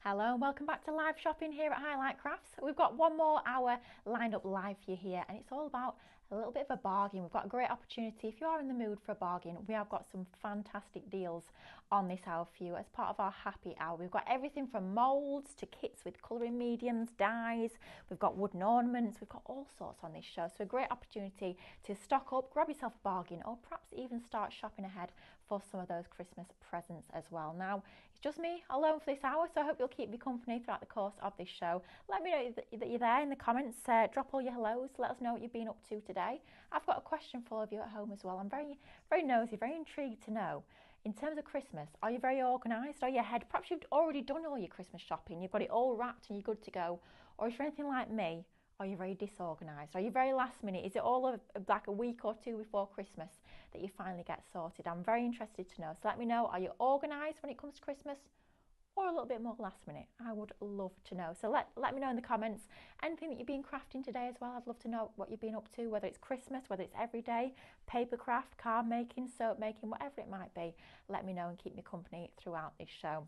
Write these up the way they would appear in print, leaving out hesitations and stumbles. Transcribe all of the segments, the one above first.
Hello and welcome back to live shopping here at Highlight Crafts. We've got one more hour lined up live for you here, and it's all about a little bit of a bargain. We've got a great opportunity. If you are in the mood for a bargain, we have got some fantastic deals on this hour for you as part of our happy hour. We've got everything from moulds to kits with colouring mediums, dyes. We've got wooden ornaments. We've got all sorts on this show. So a great opportunity to stock up, grab yourself a bargain, or perhaps even start shopping ahead for some of those Christmas presents as well. Now, it's just me alone for this hour, so I hope you'll keep me company throughout the course of this show. Let me know that you're there in the comments. Drop all your hellos. Let us know what you've been up to today. I've got a question for all of you at home as well. I'm very nosy, very intrigued to know. In terms of Christmas, are you very organised? Are you ahead? Perhaps you've already done all your Christmas shopping. You've got it all wrapped and you're good to go. Or if you're anything like me, are you very disorganised? Are you very last minute? Is it all like a week or two before Christmas that you finally get sorted? I'm very interested to know. So let me know, are you organised when it comes to Christmas? Or a little bit more last minute? I would love to know. So let me know in the comments anything that you've been crafting today as well. I'd love to know what you've been up to, whether it's Christmas, whether it's every day, paper craft, card making, soap making, whatever it might be. Let me know and keep me company throughout this show.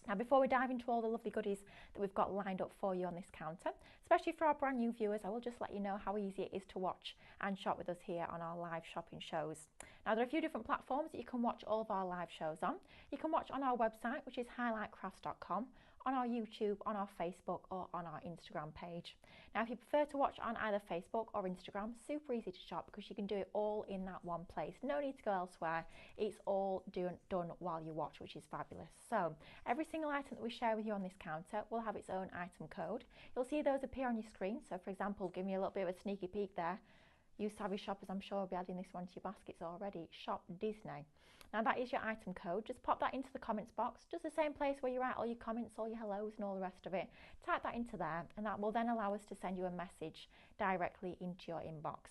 Now, before we dive into all the lovely goodies that we've got lined up for you on this counter, especially for our brand new viewers, I will just let you know how easy it is to watch and shop with us here on our live shopping shows. Now, there are a few different platforms that you can watch all of our live shows on. You can watch on our website, which is highlightcrafts.com, on our YouTube, on our Facebook, or on our Instagram page. Now, if you prefer to watch on either Facebook or Instagram, super easy to shop because you can do it all in that one place. No need to go elsewhere. It's all done while you watch, which is fabulous. So every single item that we share with you on this counter will have its own item code. You'll see those appear on your screen. So for example, give me a little bit of a sneaky peek there. You savvy shoppers, I'm sure, will be adding this one to your baskets already. Shop Disney. Now that is your item code. Just pop that into the comments box, just the same place where you write all your comments, all your hellos and all the rest of it. Type that into there and that will then allow us to send you a message directly into your inbox.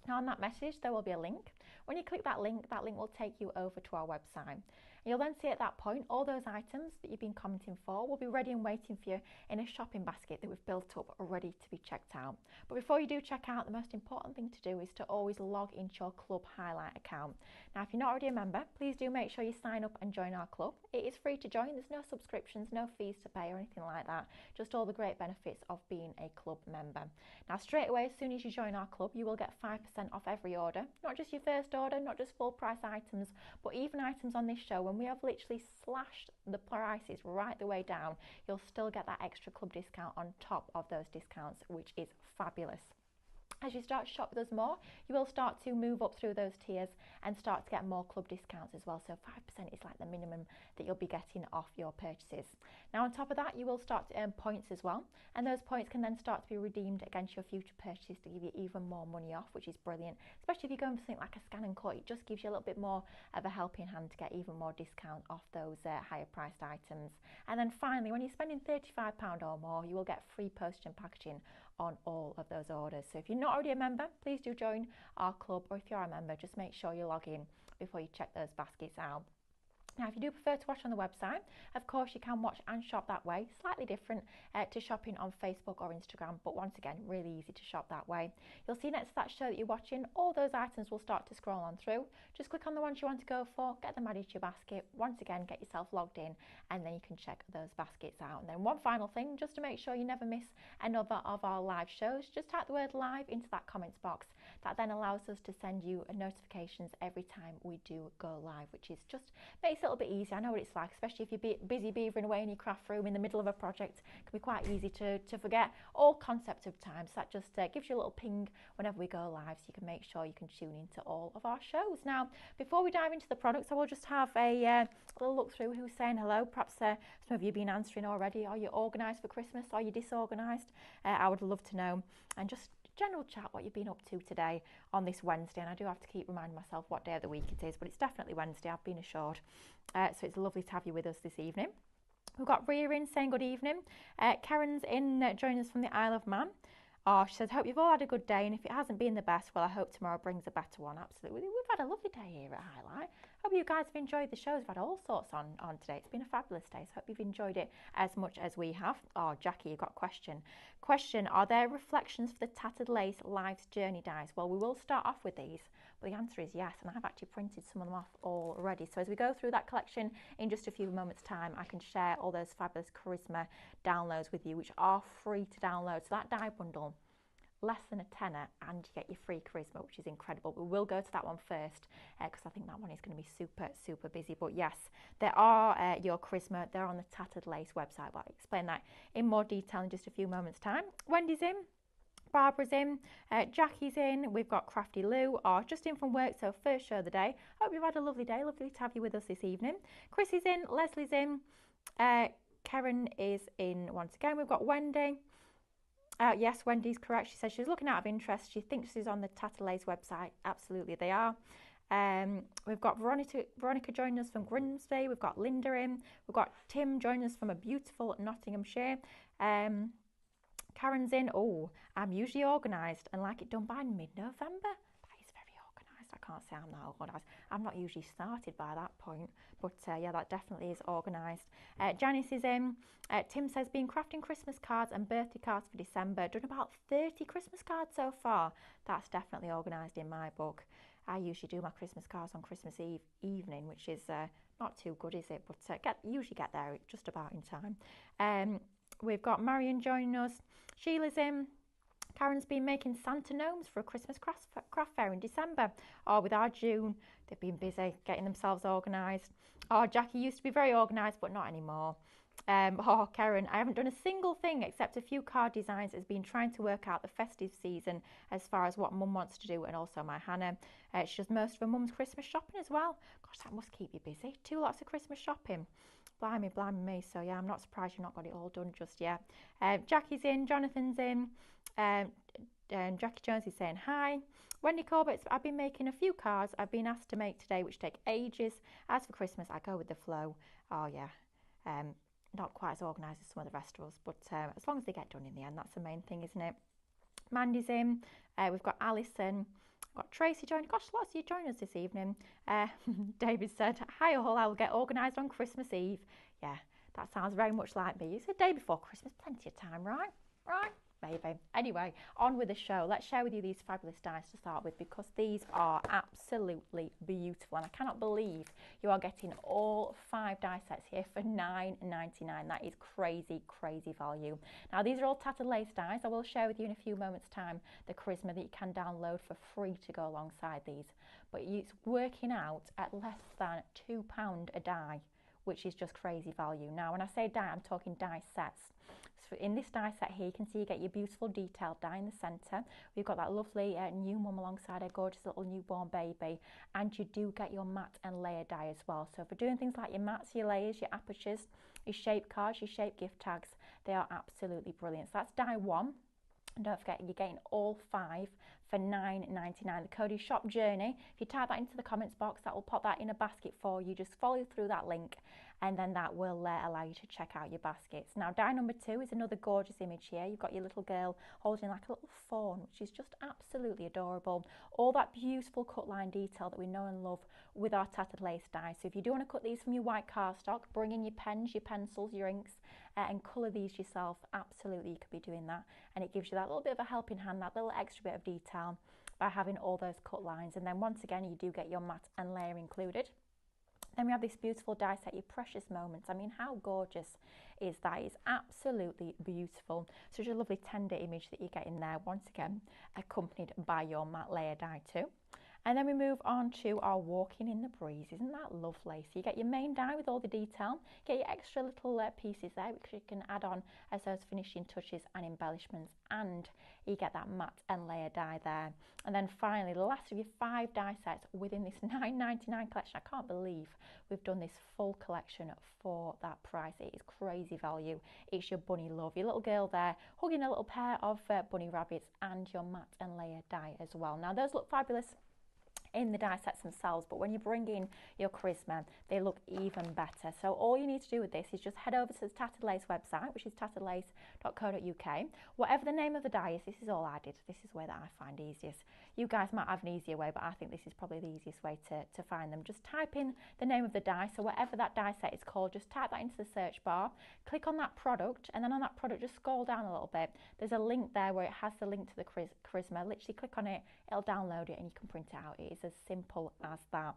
Now on that message there will be a link. When you click that link will take you over to our website. And you'll then see at that point all those items that you've been commenting for will be ready and waiting for you in a shopping basket that we've built up ready to be checked out. But before you do check out, the most important thing to do is to always log into your Club Highlight account. Now if you're not already a member, please do make sure you sign up and join our club. It is free to join. There's no subscriptions, no fees to pay or anything like that. Just all the great benefits of being a club member. Now straight away, as soon as you join our club, you will get 5% off every order, not just your first order, not just full price items, but even items on this show. When we have literally slashed the prices right the way down, you'll still get that extra club discount on top of those discounts, which is fabulous. As you start to shop with us more, you will start to move up through those tiers and start to get more club discounts as well. So 5% is like the minimum that you'll be getting off your purchases. Now on top of that, you will start to earn points as well. And those points can then start to be redeemed against your future purchases to give you even more money off, which is brilliant. Especially if you're going for something like a scan and cut, it just gives you a little bit more of a helping hand to get even more discount off those higher priced items. And then finally, when you're spending £35 or more, you will get free postage and packaging on all of those orders. So if you're not already a member, please do join our club, or if you're a member, just make sure you log in before you check those baskets out. Now, if you do prefer to watch on the website, of course you can watch and shop that way. Slightly different to shopping on Facebook or Instagram, but once again, really easy to shop that way. You'll see next to that show that you're watching, all those items will start to scroll on through. Just click on the ones you want to go for, get them added to your basket. Once again, get yourself logged in, and then you can check those baskets out. And then one final thing, just to make sure you never miss another of our live shows, just type the word live into that comments box. That then allows us to send you notifications every time we do go live, which is just makes it a little bit easier. I know what it's like, especially if you're busy beavering away in your craft room in the middle of a project. It can be quite easy to forget all concept of time. So that just gives you a little ping whenever we go live, so you can make sure you can tune into all of our shows. Now, before we dive into the products, I will just have a little look through who's saying hello. Perhaps some of you have been answering already. Are you organised for Christmas? Are you disorganised? I would love to know. And just general chat what you've been up to today on this Wednesday. And I do have to keep reminding myself what day of the week it is, but it's definitely Wednesday, I've been assured. So it's lovely to have you with us this evening. We've got Ria in saying good evening. Karen's in joining us from the Isle of Man. Oh, she says, hope you've all had a good day, and if it hasn't been the best, well, I hope tomorrow brings a better one. Absolutely. We've had a lovely day here at Highlight. Hope you guys have enjoyed the shows. We've had all sorts on today. It's been a fabulous day, so hope you've enjoyed it as much as we have. Oh, Jackie, you've got a question. Question, are there reflections for the Tattered Lace Life's Journey dies? Well, we will start off with these, but the answer is yes, and I've actually printed some of them off already. So as we go through that collection in just a few moments' time, I can share all those fabulous Charisma downloads with you, which are free to download. So that die bundle, less than a tenner, and you get your free Charisma, which is incredible. We will go to that one first because I think that one is going to be super busy. But yes, there are your Charisma. They're on the Tattered Lace website, but I'll explain that in more detail in just a few moments' time. Wendy's in. Barbara's in, Jackie's in, we've got Crafty Lou, just in from work, so first show of the day. Hope you've had a lovely day, lovely to have you with us this evening. Chrissy's in, Leslie's in, Karen is in once again. We've got Wendy. Yes, Wendy's correct. She says she's looking out of interest. She thinks she's on the Tattered Lace website. Absolutely, they are. We've got Veronica joining us from Grimsby. We've got Linda in. We've got Tim joining us from a beautiful Nottinghamshire. Karen's in. Oh, I'm usually organised and like it done by mid-November. That is very organised. I can't say I'm not organised. I'm not usually started by that point, but yeah, that definitely is organised. Janice is in. Tim says, been crafting Christmas cards and birthday cards for December. Done about 30 Christmas cards so far. That's definitely organised in my book. I usually do my Christmas cards on Christmas Eve evening, which is not too good, is it? But usually get there just about in time. We've got Marion joining us. Sheila's in. Karen's been making Santa gnomes for a Christmas craft fair in December. With our June, they've been busy getting themselves organised. Jackie used to be very organised, but not anymore. Karen, I haven't done a single thing except a few card designs. Has been trying to work out the festive season as far as what Mum wants to do, and also my Hannah. She does most of her Mum's Christmas shopping as well. Gosh, that must keep you busy. 2 lots of Christmas shopping. Blimey me. So yeah, I'm not surprised you've not got it all done just yet. Jackie's in, Jonathan's in, and Jackie Jones is saying hi. Wendy Corbett, I've been making a few cards I've been asked to make today, which take ages. As for Christmas, I go with the flow. Oh yeah, not quite as organised as some of the rest of us, but as long as they get done in the end, that's the main thing, isn't it? Mandy's in. We've got Alison. Got Tracy joining. Gosh, lots of you joining us this evening. David said, hi all, I will get organised on Christmas Eve. Yeah, that sounds very much like me. It's the day before Christmas, plenty of time, right? Right? Maybe. Anyway, on with the show. Let's share with you these fabulous dies to start with, because these are absolutely beautiful, and I cannot believe you are getting all 5 die sets here for $9.99. That is crazy value. Now, these are all Tattered Lace dies. I will share with you in a few moments time the Charisma that you can download for free to go alongside these, but it's working out at less than £2 a die, which is just crazy value. Now, when I say die, I'm talking die sets. So in this die set here, you can see you get your beautiful detailed die in the centre. We've got that lovely new mum alongside a gorgeous little newborn baby, and you do get your matte and layer die as well. So for doing things like your mattes, your layers, your apertures, your shape cards, your shape gift tags, they are absolutely brilliant. So that's die 1. And don't forget, you're getting all 5 for $9.99. The code is Shop Journey. If you type that into the comments box, that will pop that in a basket for you. Just follow through that link, and then that will allow you to check out your baskets. Now, die number 2 is another gorgeous image here. You've got your little girl holding like a little fawn, which is just absolutely adorable. All that beautiful cut line detail that we know and love with our Tattered Lace die. So if you do want to cut these from your white cardstock, bring in your pens, your pencils, your inks, and colour these yourself. Absolutely, you could be doing that, and it gives you that little bit of a helping hand, that little extra bit of detail by having all those cut lines. And then once again, you do get your matte and layer included. Then we have this beautiful die set, your Precious Moments. I mean, how gorgeous is that? It's absolutely beautiful. Such a lovely tender image that you get in there, once again accompanied by your matte layer die too. And then we move on to our Walking in the Breeze. Isn't that lovely? So you get your main die with all the detail, get your extra little pieces there, which you can add on as those finishing touches and embellishments, and you get that matte and layer die there. And then finally, the last of your 5 die sets within this $9.99 collection. I can't believe we've done this full collection for that price. It is crazy value. It's your bunny love, your little girl there hugging a little pair of bunny rabbits, and your matte and layer die as well. Now, those look fabulous in the die sets themselves, but when you bring in your Charisma, they look even better. So all you need to do with this is just head over to the Tattered Lace website, which is tatteredlace.co.uk. Whatever the name of the die is, this is all I did. This is where that I find easiest. You guys might have an easier way, but I think this is probably the easiest way to find them. Just type in the name of the die, so whatever that die set is called, just type that into the search bar, click on that product, and then on that product just scroll down a little bit. There's a link there where it has the link to the Charisma. Literally click on it, it'll download it and you can print it out. It is as simple as that.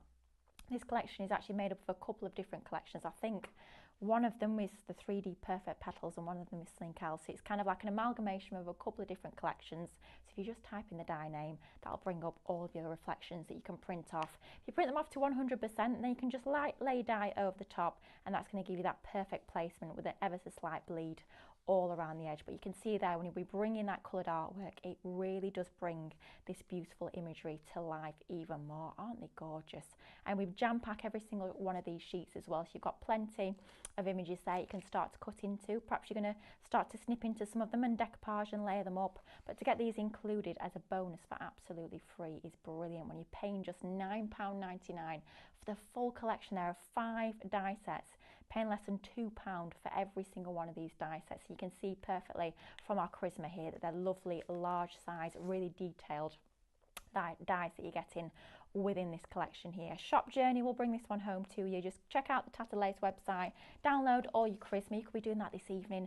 This collection is actually made up of a couple of different collections. I think one of them is the 3D Perfect Petals and one of them is Slink Elsie. It's kind of like an amalgamation of a couple of different collections. So if you just type in the die name, that'll bring up all of your reflections that you can print off. If you print them off to 100%, then you can just lay dye over the top, and that's going to give you that perfect placement with an ever so slight bleed all around the edge. But you can see there, when we bring in that coloured artwork, it really does bring this beautiful imagery to life even more. Aren't they gorgeous? And we've jam-packed every single one of these sheets as well, so you've got plenty of images there you can start to cut into. Perhaps you're going to start to snip into some of them and decoupage and layer them up, but to get these included as a bonus for absolutely free is brilliant when you're paying just £9.99 for the full collection there of 5 die sets, paying less than £2 for every single one of these die sets. So you can see perfectly from our Charisma here that they're lovely, large size, really detailed dies that you're getting within this collection here. Shop Journey will bring this one home to you. Just check out the Tattered Lace website, download all your Charisma. You could be doing that this evening,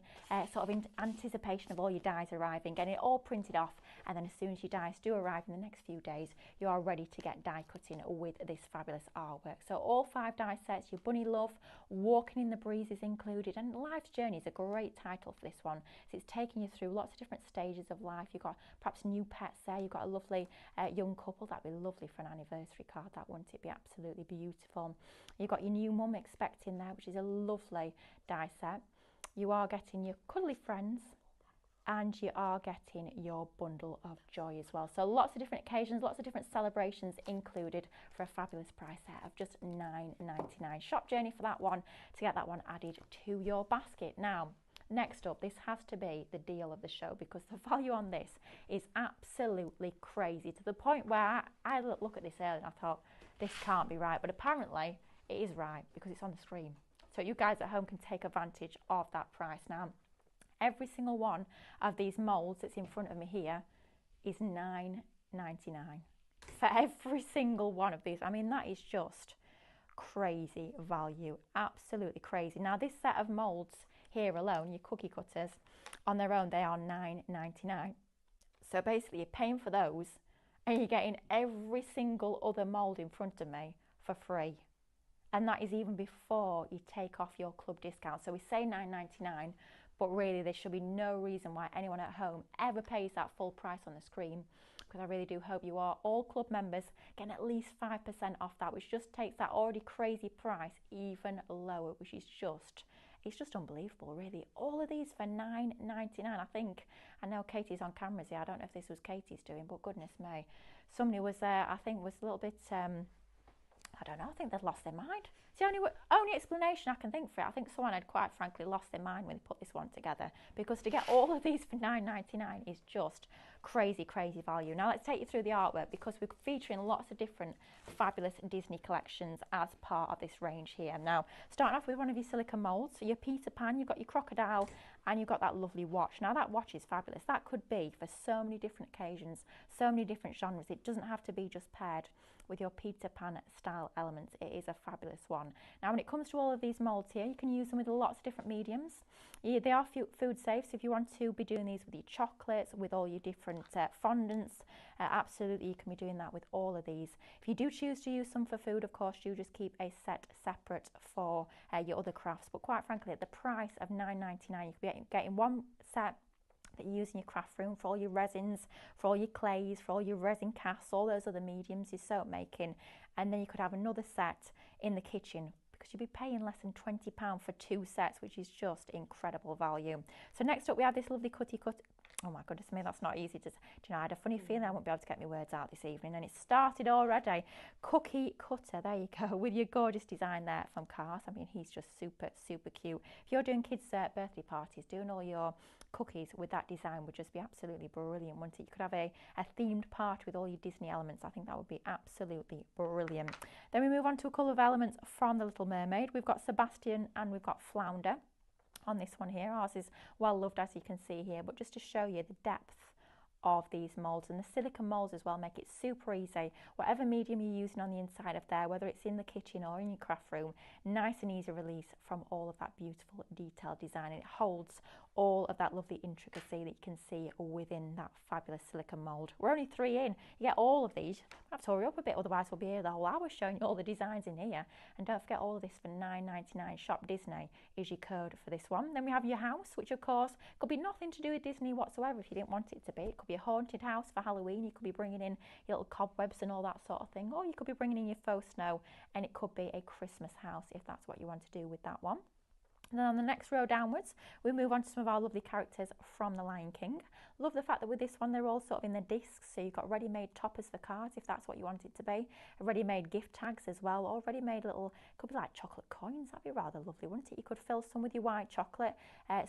sort of in anticipation of all your dies arriving, getting it all printed off, and then as soon as your dies do arrive in the next few days, you are ready to get die cutting with this fabulous artwork. So all 5 die sets, your Bunny Love, Walking in the Breeze is included, and Life's Journey is a great title for this one. So it's taking you through lots of different stages of life. You've got perhaps new pets there, you've got a lovely young couple. That'd be lovely for an anniversary card, that wouldn't it be? Absolutely beautiful. You've got your new mum expecting there, which is a lovely die set. You are getting your cuddly friends, and you are getting your bundle of joy as well. So lots of different occasions, lots of different celebrations included for a fabulous price there of just £9.99. Shop Journey for that one to get that one added to your basket. Now, next up, this has to be the deal of the show, because the value on this is absolutely crazy, to the point where I look at this earlier and I thought, this can't be right, but apparently it is right because it's on the screen. So you guys at home can take advantage of that price. Now, every single one of these moulds that's in front of me here is £9.99 for every single one of these. I mean, that is just crazy value, absolutely crazy. Now, this set of moulds here alone, your cookie cutters, on their own, they are £9.99. So basically, you're paying for those and you're getting every single other mould in front of me for free. And that is even before you take off your club discount. So we say £9.99, but really there should be no reason why anyone at home ever pays that full price on the screen, because I really do hope you are all club members getting at least 5% off that, which just takes that already crazy price even lower, which is just, it's just unbelievable, really. All of these for £9.99. I know Katie's on cameras here. I don't know if this was Katie's doing, but goodness me. Somebody was there, I think, was a little bit, I don't know, I think they'd lost their mind. It's the only explanation I can think for it. I think someone had quite frankly lost their mind when they put this one together, because to get all of these for £9.99 is just crazy, crazy value. Now let's take you through the artwork, because we're featuring lots of different fabulous Disney collections as part of this range here. Now, starting off with one of your silicone moulds, so your Peter Pan, you've got your crocodile, and you've got that lovely watch. Now that watch is fabulous. That could be for so many different occasions, so many different genres. It doesn't have to be just paired with your Peter Pan style elements. It is a fabulous one. Now when it comes to all of these moulds here, you can use them with lots of different mediums. They are food safe, so if you want to be doing these with your chocolates, with all your different fondants, absolutely you can be doing that with all of these. If you do choose to use some for food, of course, you just keep a set separate for your other crafts. But quite frankly, at the price of £9.99, you could be getting one set that you use in your craft room for all your resins, for all your clays, for all your resin casts, all those other mediums, your soap making, and then you could have another set in the kitchen, because you'd be paying less than £20 for 2 sets, which is just incredible value. So next up we have this lovely cookie cut. Oh my goodness me, that's not easy to, do you know, I had a funny feeling I wouldn't be able to get my words out this evening, and it started already. Cookie cutter, there you go, with your gorgeous design there from Cars. I mean, he's just super, super cute. If you're doing kids' birthday parties, doing all your cookies with that design would just be absolutely brilliant, wouldn't it? You could have a themed party with all your Disney elements. I think that would be absolutely brilliant. Then we move on to a couple of elements from The Little Mermaid. We've got Sebastian and we've got Flounder on this one here. Ours is well loved, as you can see here, but just to show you the depth of these moulds, and the silicone moulds as well make it super easy. Whatever medium you're using on the inside of there, whether it's in the kitchen or in your craft room, nice and easy release from all of that beautiful detailed design, and it holds all of that lovely intricacy that you can see within that fabulous silicone mould. We're only 3 in. You get all of these. I have to hurry up a bit, otherwise we'll be here the whole hour showing you all the designs in here. And don't forget, all of this for $9.99. Shop Disney is your code for this one. Then we have your house, which of course could be nothing to do with Disney whatsoever if you didn't want it to be. It could be a haunted house for Halloween. You could be bringing in your little cobwebs and all that sort of thing, or you could be bringing in your faux snow, and it could be a Christmas house if that's what you want to do with that one. And then on the next row downwards, we move on to some of our lovely characters from The Lion King. Love the fact that with this one, they're all sort of in the discs, so you've got ready-made toppers for cards, if that's what you want it to be. Ready-made gift tags as well, or ready-made little, could be like chocolate coins. That'd be rather lovely, wouldn't it? You could fill some with your white chocolate,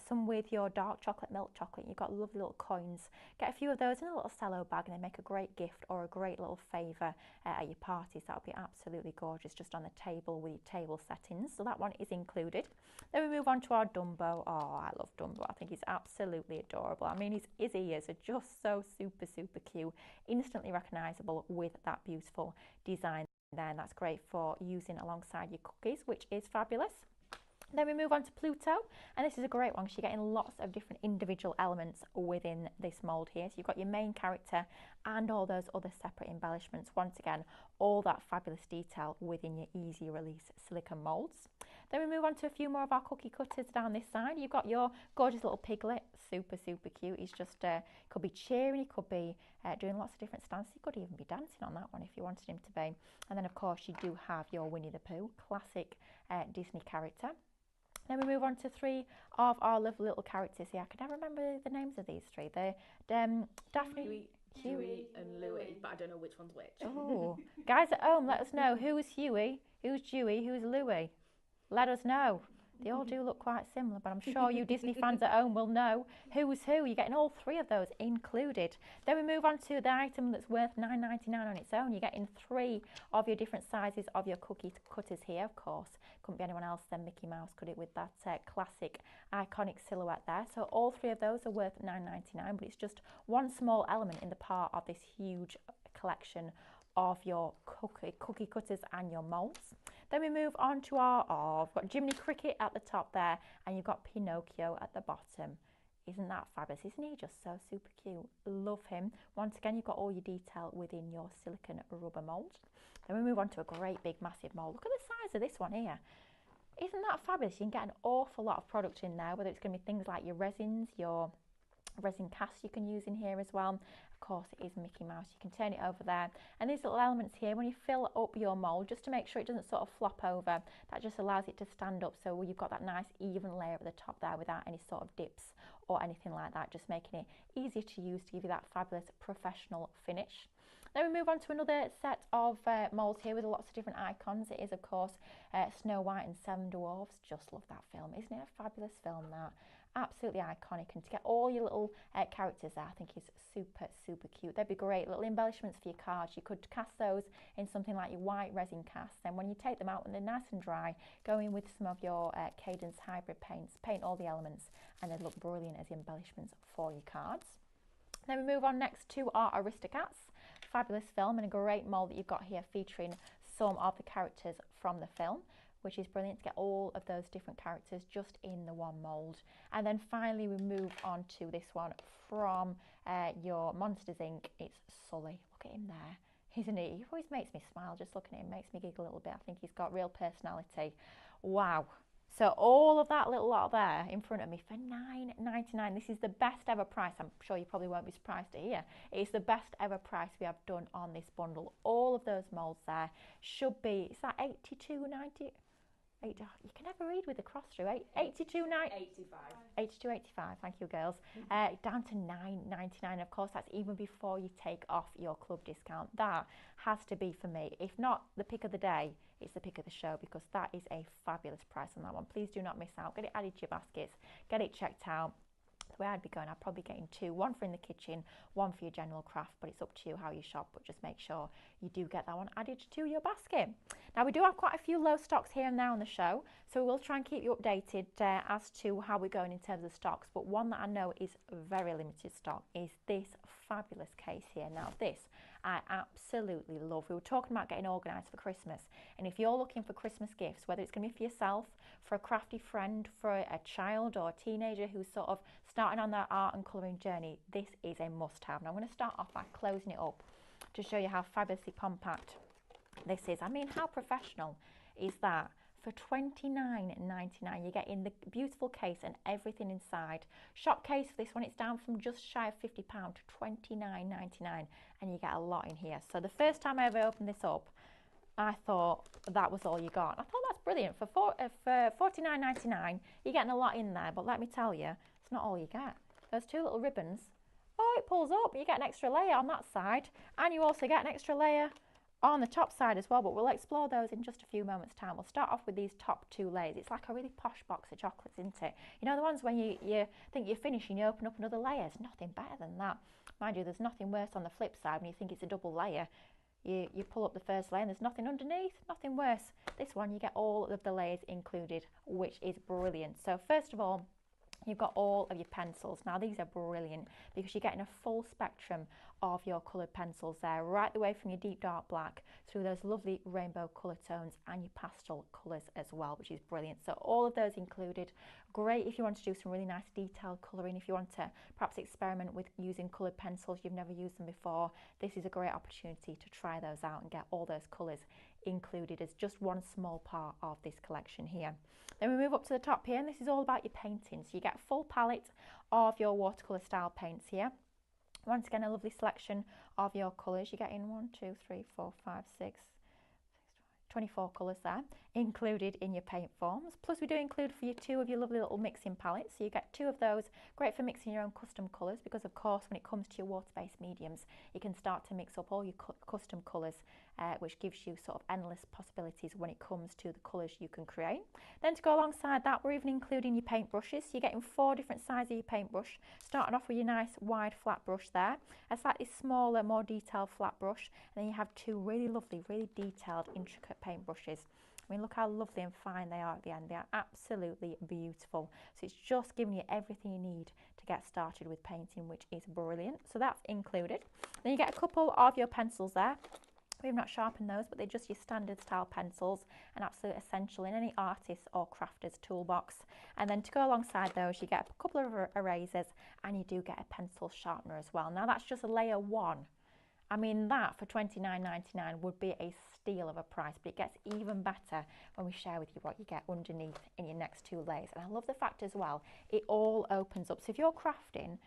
some with your dark chocolate, milk chocolate. You've got lovely little coins. Get a few of those in a little cello bag, and they make a great gift or a great little favour at your parties. That would be absolutely gorgeous, just on the table with your table settings. So that one is included. Then we move on to our Dumbo. Oh, I love Dumbo. I think he's absolutely adorable. I mean, his ears are just so super, super cute. Instantly recognisable with that beautiful design there. And that's great for using alongside your cookies, which is fabulous. Then we move on to Pluto, and this is a great one because you're getting lots of different individual elements within this mould here. So you've got your main character and all those other separate embellishments. Once again, all that fabulous detail within your easy release silicone moulds. Then we move on to a few more of our cookie cutters down this side. You've got your gorgeous little piglet, super, super cute. He's just, could be cheering, he could be doing lots of different stances. He could even be dancing on that one if you wanted him to be. And then of course you do have your Winnie the Pooh, classic Disney character. Then we move on to 3 of our lovely little characters here. I can never remember the names of these 3. They're Daphne, Huey and Louie, but I don't know which one's which. Oh, guys at home, let us know who's Huey, who's Dewey, who's Louie. Let us know. They all do look quite similar, but I'm sure you Disney fans at home will know who's who. You're getting all 3 of those included. Then we move on to the item that's worth $9.99 on its own. You're getting 3 of your different sizes of your cookie cutters here, of course. Couldn't be anyone else than Mickey Mouse, could it, with that classic iconic silhouette there. So all 3 of those are worth $9.99, but it's just one small element in the part of this huge collection of your cookie cutters and your moulds. Then we move on to our, we've got Jiminy Cricket at the top there, and you've got Pinocchio at the bottom. Isn't that fabulous? Isn't he just so super cute? Love him. Once again, you've got all your detail within your silicone rubber mould. Then we move on to a great big massive mould. Look at the size of this one here. Isn't that fabulous? You can get an awful lot of product in there, whether it's going to be things like your resins, your resin cast you can use in here as well. Of course, it is Mickey Mouse. You can turn it over there, and these little elements here, when you fill up your mould, just to make sure it doesn't sort of flop over, that just allows it to stand up, so you've got that nice even layer at the top there without any sort of dips or anything like that, just making it easier to use to give you that fabulous professional finish. Then we move on to another set of moulds here with lots of different icons. It is, of course, Snow White and 7 Dwarfs. Just love that film. Isn't it a fabulous film, that? Absolutely iconic, and to get all your little characters there, I think is super, super cute. They'd be great little embellishments for your cards. You could cast those in something like your white resin cast. Then when you take them out when they're nice and dry, go in with some of your Cadence hybrid paints, paint all the elements, and they'd look brilliant as embellishments for your cards. Then we move on next to our Aristocats. Fabulous film, and a great mould that you've got here featuring some of the characters from the film, which is brilliant to get all of those different characters just in the one mould. And then finally we move on to this one from your Monsters Inc. It's Sully. Look at him there. Isn't he? He always makes me smile just looking at him, makes me giggle a little bit. I think he's got real personality. Wow. So all of that little lot there in front of me for $9.99. This is the best ever price. I'm sure you probably won't be surprised to hear. It's the best ever price we have done on this bundle. All of those moulds there should be, is that $82.90? You can never read with the cross through. $82.85. Thank you, girls. Down to $9.99. Of course, that's even before you take off your club discount. That has to be, for me, if not the pick of the day, it's the pick of the show, because that is a fabulous price on that one. Please do not miss out. Get it added to your baskets. Get it checked out. The way I'd be going, I'd probably be getting 2, one for in the kitchen, one for your general craft, but it's up to you how you shop, but just make sure you do get that one added to your basket. Now we do have quite a few low stocks here and there on the show, so we will try and keep you updated as to how we're going in terms of stocks, but one that I know is very limited stock is this fabulous case here. Now this I absolutely love. We were talking about getting organised for Christmas, and if you're looking for Christmas gifts, whether it's going to be for yourself, for a crafty friend, for a child or a teenager who's sort of starting on their art and colouring journey, this is a must-have. Now I'm going to start off by closing it up to show you how fabulously compact this is. I mean, how professional is that? For $29.99 you're getting the beautiful case and everything inside. Shop case for this one, it's down from just shy of £50 to $29.99, and you get a lot in here. So the first time I ever opened this up, I thought that was all you got. I thought that's brilliant. For $49.99 you're getting a lot in there, but let me tell you, it's not all you get. Those two little ribbons, oh, it pulls up, you get an extra layer on that side, and you also get an extra layer on the top side as well, but we'll explore those in just a few moments time. We'll start off with these top two layers. It's like a really posh box of chocolates, isn't it? You know, the ones when you think you're finished and you open up another layer. There's nothing better than that. Mind you, there's nothing worse on the flip side when you think it's a double layer. You pull up the first layer and there's nothing underneath, nothing worse. This one, you get all of the layers included, which is brilliant. So first of all, you've got all of your pencils. Now these are brilliant because you're getting a full spectrum of your coloured pencils there, right the way from your deep dark black through those lovely rainbow colour tones and your pastel colours as well, which is brilliant. So all of those included. Great if you want to do some really nice detailed colouring, if you want to perhaps experiment with using coloured pencils, you've never used them before, this is a great opportunity to try those out and get all those colours included as just one small part of this collection here. Then we move up to the top here, and this is all about your painting. So you get a full palette of your watercolour style paints here. Once again, a lovely selection of your colours. You're getting 24 colours there included in your paint forms. Plus we do include for you two of your lovely little mixing palettes, so you get two of those, great for mixing your own custom colours, because of course when it comes to your water-based mediums you can start to mix up all your custom colours, which gives you sort of endless possibilities when it comes to the colours you can create. Then to go alongside that, we're even including your paint brushes. So you're getting 4 different sizes of your paintbrush, starting off with your nice wide flat brush there, a slightly smaller, more detailed flat brush, and then you have 2 really lovely, really detailed, intricate paint brushes. I mean, look how lovely and fine they are at the end. They are absolutely beautiful. So it's just giving you everything you need to get started with painting, which is brilliant. So that's included. Then you get a couple of your pencils there. We've not sharpened those, but they're just your standard style pencils, an absolute essential in any artist or crafter's toolbox. And then to go alongside those, you get a couple of erasers, and you do get a pencil sharpener as well. Now that's just a layer 1. I mean, that for $29.99 would be a steal of a price, but it gets even better when we share with you what you get underneath in your next 2 layers. And I love the fact as well, it all opens up. So if you're crafting,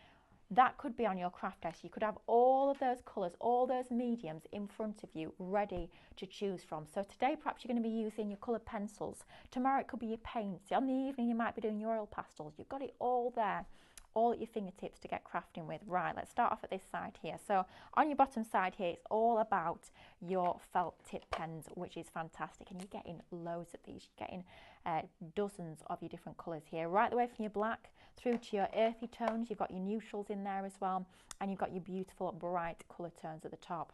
that could be on your craft desk. You could have all of those colours, all those mediums in front of you ready to choose from. So today perhaps you're going to be using your coloured pencils. Tomorrow it could be your paints. On the evening you might be doing your oil pastels. You've got it all there, all at your fingertips to get crafting with. Right, let's start off at this side here. So on your bottom side here, it's all about your felt tip pens, which is fantastic, and you're getting loads of these. You're getting dozens of your different colours here, right the way from your black through to your earthy tones. You've got your neutrals in there as well, and you've got your beautiful bright colour tones at the top.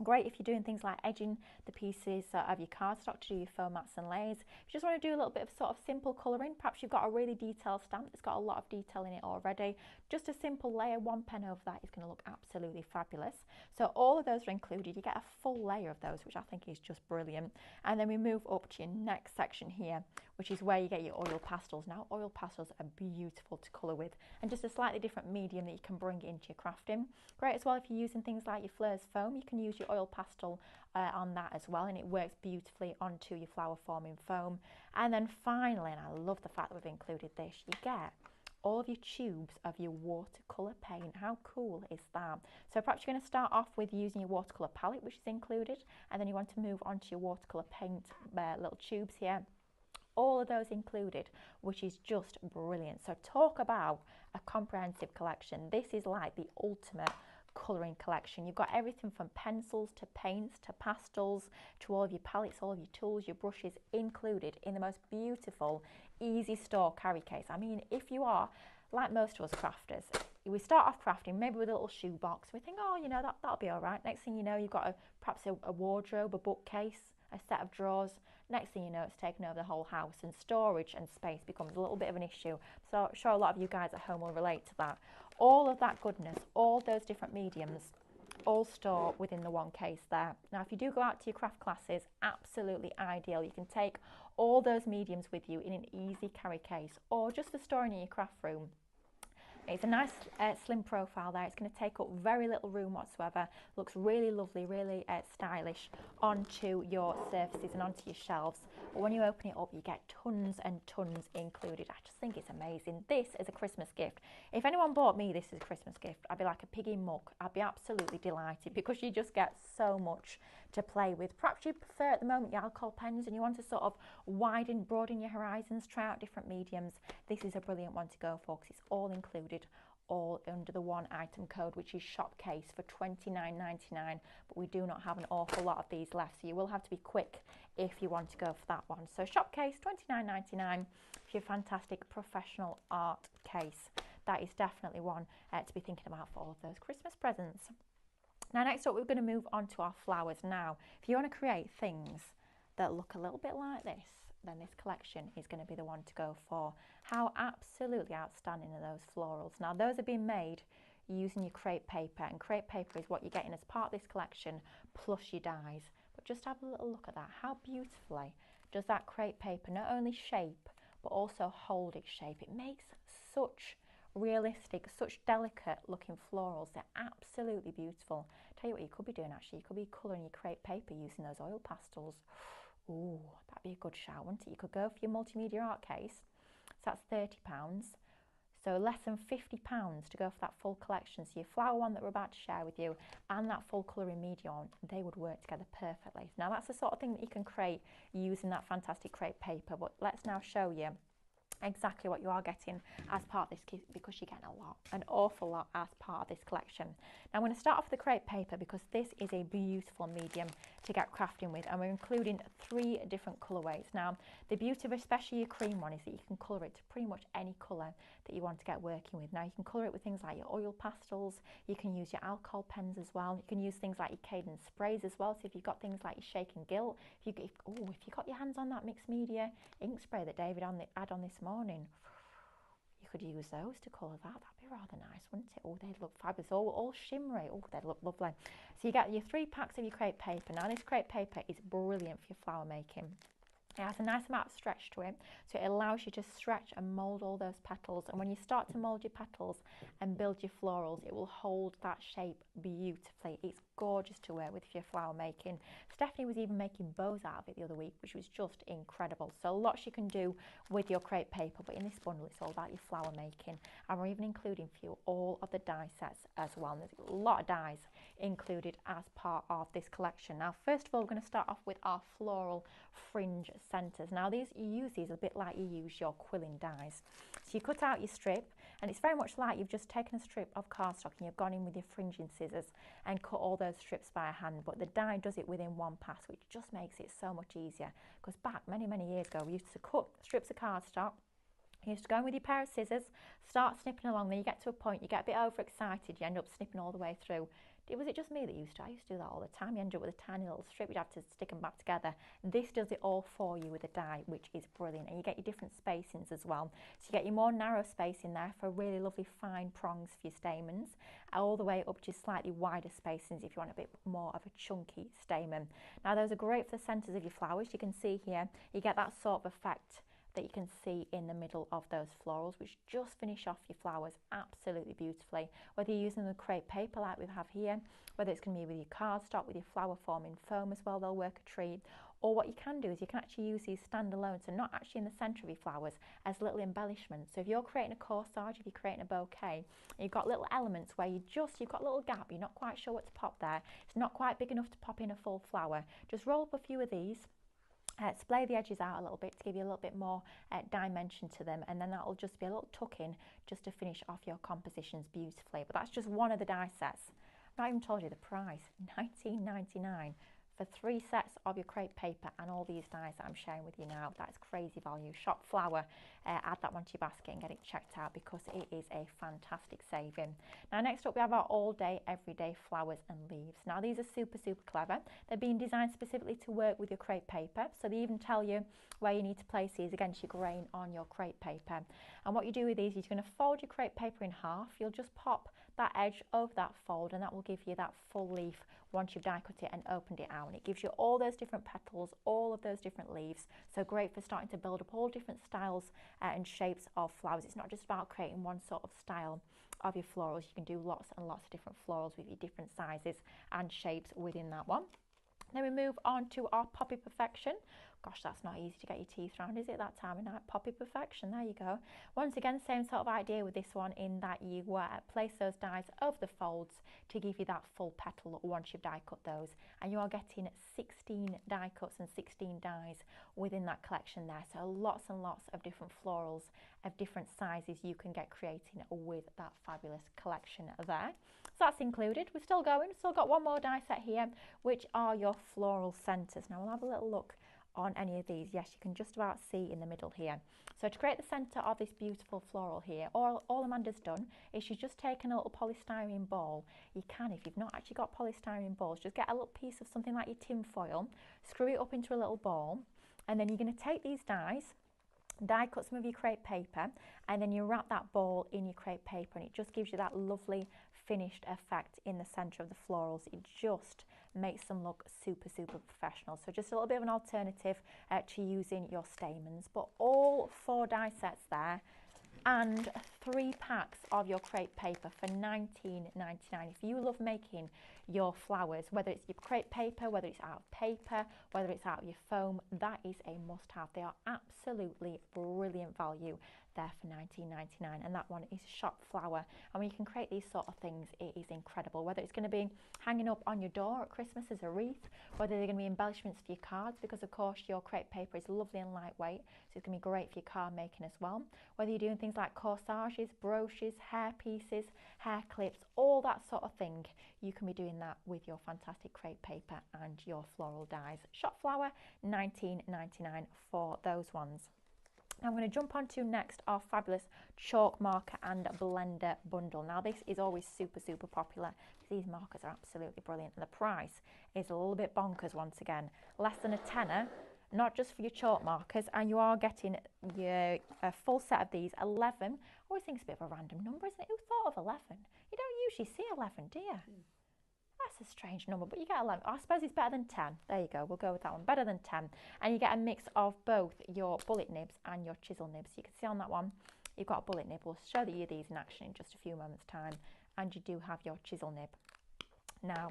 Great if you're doing things like edging the pieces of your cardstock to do your foam mats and layers. If you just want to do a little bit of sort of simple colouring, perhaps you've got a really detailed stamp that's got a lot of detail in it already, just a simple layer, 1 pen over that is going to look absolutely fabulous. So all of those are included. You get a full layer of those, which I think is just brilliant. And then we move up to your next section here, which is where you get your oil pastels. Now oil pastels are beautiful to colour with, and just a slightly different medium that you can bring into your crafting. Great as well if you're using things like your Fleurs foam, you can use your oil pastel on that as well, and it works beautifully onto your flower forming foam. And then finally, and I love the fact that we've included this, you get all of your tubes of your watercolour paint. How cool is that? So perhaps you're going to start off with using your watercolour palette, which is included, and then you want to move on to your watercolour paint little tubes here. All of those included, which is just brilliant. So talk about a comprehensive collection. This is like the ultimate colouring collection. You've got everything from pencils to paints to pastels to all of your palettes, all of your tools, your brushes included in the most beautiful, easy store carry case. I mean, if you are like most of us crafters, we start off crafting maybe with a little shoebox. We think, oh, you know, that'll be all right. Next thing you know, you've got perhaps a wardrobe, a bookcase, a set of drawers. Next thing you know, it's taken over the whole house, and storage and space becomes a little bit of an issue. So I'm sure a lot of you guys at home will relate to that. All of that goodness, all those different mediums, all store within the one case there. Now, if you do go out to your craft classes, absolutely ideal. You can take all those mediums with you in an easy carry case, or just for storing in your craft room. It's a nice slim profile there. It's going to take up very little room whatsoever. Looks really lovely, really stylish onto your surfaces and onto your shelves. But when you open it up, you get tons and tons included. I just think it's amazing. This is a Christmas gift. If anyone bought me this as a Christmas gift, I'd be like a piggy mug. I'd be absolutely delighted, because you just get so much to play with. Perhaps you prefer at the moment your alcohol pens and you want to sort of broaden your horizons, try out different mediums. This is a brilliant one to go for, because it's all included, all under the one item code, which is Shopcase for $29.99. But we do not have an awful lot of these left, so you will have to be quick if you want to go for that one. So Shopcase, $29.99 for your fantastic professional art case. That is definitely one to be thinking about for all of those Christmas presents. Now, next up, we're going to move on to our flowers. Now, if you want to create things that look a little bit like this, then this collection is going to be the one to go for. How absolutely outstanding are those florals? Now, those are being made using your crepe paper, and crepe paper is what you're getting as part of this collection, plus your dies. But just have a little look at that. How beautifully does that crepe paper not only shape, but also hold its shape? It makes such realistic, such delicate looking florals. They're absolutely beautiful. Tell you what you could be doing, actually, you could be colouring your crepe paper using those oil pastels. Ooh, that'd be a good shout, wouldn't it? You could go for your multimedia art case, so that's £30, so less than £50 to go for that full collection. So your flower one that we're about to share with you and that full colouring medium, they would work together perfectly. Now, that's the sort of thing that you can create using that fantastic crepe paper, but let's now show you exactly what you are getting as part of this kit, because you're getting a lot, an awful lot as part of this collection. Now, I'm going to start off with the crepe paper, because this is a beautiful medium to get crafting with, and we're including 3 different colourways. Now, the beauty of especially your cream one is that you can colour it to pretty much any colour that you want to get working with. Now, you can colour it with things like your oil pastels, you can use your alcohol pens as well, you can use things like your Cadence sprays as well. So if you've got things like your Shake and Gilt, if you got your hands on that mixed media ink spray that David had on this morning, you could use those to colour that. That'd be rather nice, wouldn't it? Oh, they'd look fabulous, all shimmery. Oh, they'd look lovely. So you get your 3 packs of your crepe paper. Now, this crepe paper is brilliant for your flower making. It has a nice amount of stretch to it, so it allows you to stretch and mould all those petals. And when you start to mould your petals and build your florals, it will hold that shape beautifully. It's gorgeous to wear with your flower making. Stephanie was even making bows out of it the other week, which was just incredible. So lots you can do with your crepe paper, but in this bundle, it's all about your flower making. And we're even including for you all of the die sets as well. And there's a lot of dies included as part of this collection. Now, first of all, we're going to start off with our floral fringe centres. Now, you use these a bit like you use your quilling dies. So you cut out your strip, and it's very much like you've just taken a strip of cardstock and you've gone in with your fringing scissors and cut all those strips by hand, but the die does it within one pass, which just makes it so much easier. Because back many years ago, we used to cut strips of cardstock. You used to go in with your pair of scissors, start snipping along, then you get to a point, you get a bit overexcited, you end up snipping all the way through. Was it just me that used to? I used to do that all the time. You end up with a tiny little strip, you'd have to stick them back together. This does it all for you with a die, which is brilliant. And you get your different spacings as well. So you get your more narrow spacing there for really lovely fine prongs for your stamens, all the way up to slightly wider spacings if you want a bit more of a chunky stamen. Now, those are great for the centres of your flowers. You can see here, you get that sort of effect that you can see in the middle of those florals, which just finish off your flowers absolutely beautifully. Whether you're using the crepe paper like we have here, whether it's going to be with your cardstock, with your flower forming foam as well, they'll work a treat. Or what you can do is you can actually use these standalone, so not actually in the centre of your flowers, as little embellishments. So if you're creating a corsage, if you're creating a bouquet, you've got little elements where you've got a little gap, you're not quite sure what to pop there, it's not quite big enough to pop in a full flower. Just roll up a few of these, splay the edges out a little bit to give you a little bit more dimension to them, and then that will just be a little tuck in just to finish off your compositions beautifully. But that's just one of the die sets. I've not even told you the price, $19.99 for 3 sets of your crepe paper and all these dies that I'm sharing with you now. That's crazy value. Shop Flower, add that one to your basket and get it checked out because it is a fantastic saving. Now next up we have our all day, everyday flowers and leaves. Now these are super clever. They're being designed specifically to work with your crepe paper, so they even tell you where you need to place these against your grain on your crepe paper. And what you do with these is you're going to fold your crepe paper in half. You'll just pop that edge over that fold and that will give you that full leaf once you've die cut it and opened it out, and it gives you all those different petals, all of those different leaves. So great for starting to build up all different styles and shapes of flowers. It's not just about creating one sort of style of your florals. You can do lots and lots of different florals with your different sizes and shapes within that one. Then we move on to our Poppy Perfection. Gosh, that's not easy to get your teeth around, is it, that time of night? Poppy Perfection, there you go. Once again, same sort of idea with this one in that you place those dies over the folds to give you that full petal once you've die cut those. And you are getting 16 die cuts and 16 dies within that collection there. So lots and lots of different florals of different sizes you can get creating with that fabulous collection there. So that's included. We're still going, still got one more die set here, which are your floral centres. Now we'll have a little look on any of these. Yes, you can just about see in the middle here. So to create the centre of this beautiful floral here, all Amanda's done is she's just taken a little polystyrene ball. You can, if you've not actually got polystyrene balls, just get a little piece of something like your tin foil, screw it up into a little ball, and then you're going to take these dies, die cut some of your crepe paper, and then you wrap that ball in your crepe paper, and it just gives you that lovely finished effect in the centre of the florals. It just makes them look super professional. So just a little bit of an alternative to using your stamens. But all 4 die sets there and 3 packs of your crepe paper for $19.99. If you love making your flowers, whether it's your crepe paper, whether it's out of paper, whether it's out of your foam, that is a must-have. They are absolutely brilliant value there for $19.99, and that one is Shop Flower. And when you can create these sort of things, it is incredible. Whether it's going to be hanging up on your door at Christmas as a wreath, whether they're going to be embellishments for your cards, because of course your crepe paper is lovely and lightweight, so it's going to be great for your card making as well. Whether you're doing things like corsages, brooches, hair pieces, hair clips, all that sort of thing, you can be doing that with your fantastic crepe paper and your floral dies. Shop Flower, $19.99 for those ones. I'm going to jump on to next our fabulous chalk marker and blender bundle. Now this is always super popular. These markers are absolutely brilliant, and the price is a little bit bonkers once again. Less than a tenner, not just for your chalk markers, and you are getting a full set of these, 11. I always think it's a bit of a random number, isn't it? Who thought of 11? You don't usually see 11, do you? That's a strange number, but you get 11. I suppose it's better than 10. There you go, we'll go with that one. Better than 10. And you get a mix of both your bullet nibs and your chisel nibs. You can see on that one, you've got a bullet nib. We'll show you these in action in just a few moments' time. And you do have your chisel nib. Now,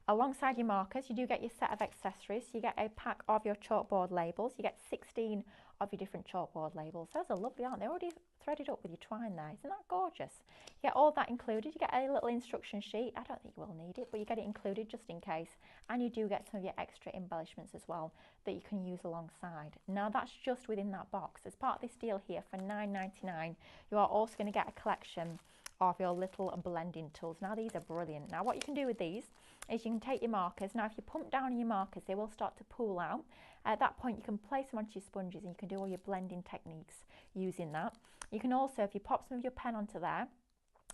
alongside your markers, you do get your set of accessories. You get a pack of your chalkboard labels. You get 16 of your different chalkboard labels. Those are lovely, aren't they? Already threaded up with your twine there. Isn't that gorgeous? You get all that included. You get a little instruction sheet. I don't think you will need it, but you get it included just in case. And you do get some of your extra embellishments as well that you can use alongside. Now, that's just within that box. As part of this deal here for $9.99, you are also going to get a collection of your little blending tools. Now these are brilliant. Now what you can do with these is you can take your markers. Now if you pump down on your markers, they will start to pool out. At that point you can place them onto your sponges and you can do all your blending techniques using that. You can also, if you pop some of your pen onto there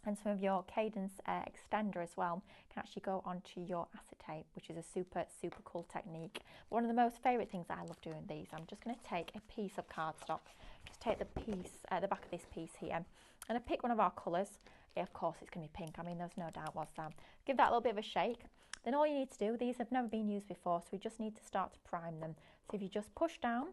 and some of your Cadence extender as well, can actually go onto your acetate, which is a super cool technique. One of the most favourite things that I love doing these, I'm just going to take a piece of cardstock, just take the back of this piece here, and I pick one of our colours. Yeah, of course it's going to be pink. I mean, there's no doubt what's that. Give that a little bit of a shake. Then all you need to do, these have never been used before, so we just need to start to prime them. So if you just push down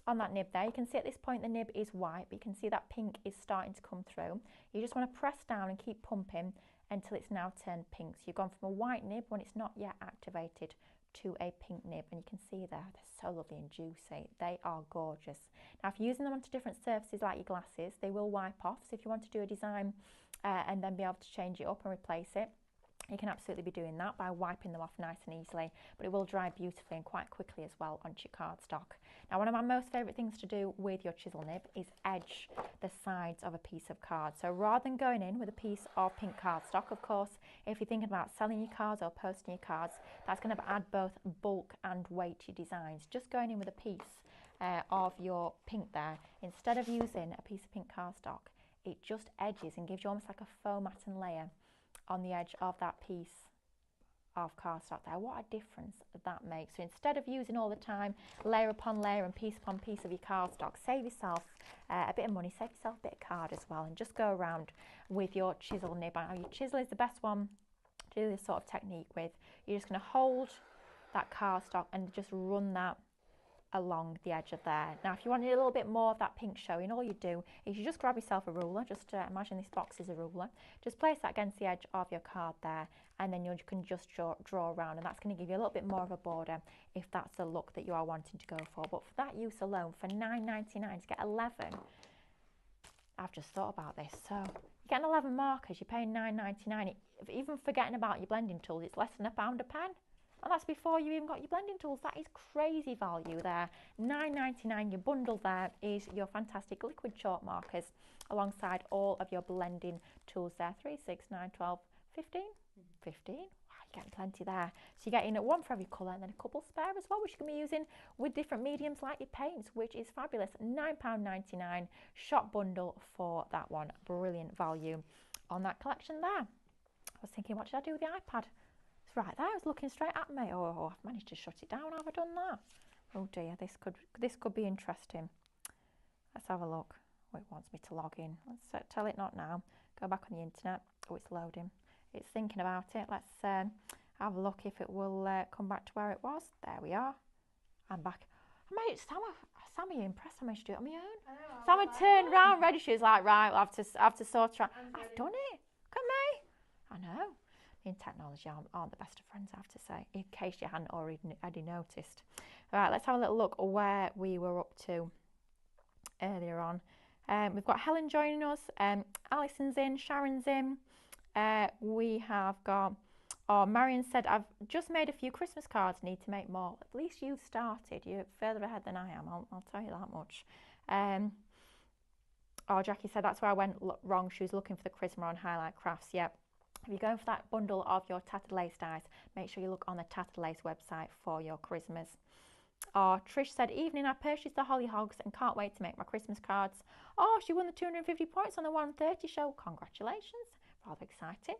on that nib there, you can see at this point the nib is white, but you can see that pink is starting to come through. You just want to press down and keep pumping until it's now turned pink. So you've gone from a white nib when it's not yet activated to a pink nib, and you can see there, they're so lovely and juicy. They are gorgeous. Now if you're using them onto different surfaces like your glasses, they will wipe off. So if you want to do a design and then be able to change it up and replace it, You can absolutely be doing that by wiping them off nice and easily, but it will dry beautifully and quite quickly as well onto your cardstock. Now, one of my most favourite things to do with your chisel nib is edge the sides of a piece of card. So rather than going in with a piece of pink cardstock, of course, if you're thinking about selling your cards or posting your cards, that's going to add both bulk and weight to your designs. Just going in with a piece of your pink there, instead of using a piece of pink cardstock, it just edges and gives you almost like a faux matten layer on the edge of that piece of cardstock there. What a difference that makes. So instead of using all the time layer upon layer and piece upon piece of your cardstock, save yourself a bit of money, save yourself a bit of card as well, and just go around with your chisel nib. Now, your chisel is the best one to do this sort of technique with. You're just going to hold that cardstock and just run that along the edge of there. Now, if you wanted a little bit more of that pink showing, all you do is you just grab yourself a ruler. Just imagine this box is a ruler. Just place that against the edge of your card there, and then you can just draw around, and that's going to give you a little bit more of a border if that's the look that you are wanting to go for. But for that use alone, for $9.99 to get 11, I've just thought about this. So you're getting 11 markers, you're paying $9.99. Even forgetting about your blending tools, it's less than £1 a pen. And that's before you even got your blending tools. That is crazy value there. $9.99, your bundle there is your fantastic liquid chalk markers alongside all of your blending tools there. 3, 6, 9, 12, 15? 15? Wow, you're getting plenty there. So you're getting one for every colour and then a couple spare as well, which you can be using with different mediums like your paints, which is fabulous. £9.99 shop bundle for that one. Brilliant value on that collection there. I was thinking, what did I do with the iPad? Right there, I was looking straight at me. Oh, I've managed to shut it down. Have I done that? Oh dear, this could be interesting. Let's have a look. Oh, it wants me to log in. Let's tell it not now. Go back on the internet. Oh, it's loading. It's thinking about it. Let's have a look if it will come back to where it was. There we are. I'm back. Sam, are you impressed? I managed to do it on my own. Sam turned round, ready. She was like, right, I'll have to sort out. I've done it. Look at me. I know. Me and technology aren't the best of friends, I have to say, in case you hadn't already noticed. Right, let's have a little look where we were up to earlier on. We've got Helen joining us, Alison's in, Sharon's in. We have got, Marion said, I've just made a few Christmas cards, need to make more. At least you've started, you're further ahead than I am, I'll tell you that much. Jackie said, that's where I went wrong, she was looking for the Charisma on Highlight Crafts, yep. If you're going for that bundle of your tattered lace dies, make sure you look on the Tattered Lace website for your Charismas. Trish said, evening, I purchased the Hollyhocks and can't wait to make my Christmas cards. Oh, she won the 250 points on the 130 show. Congratulations. Rather exciting.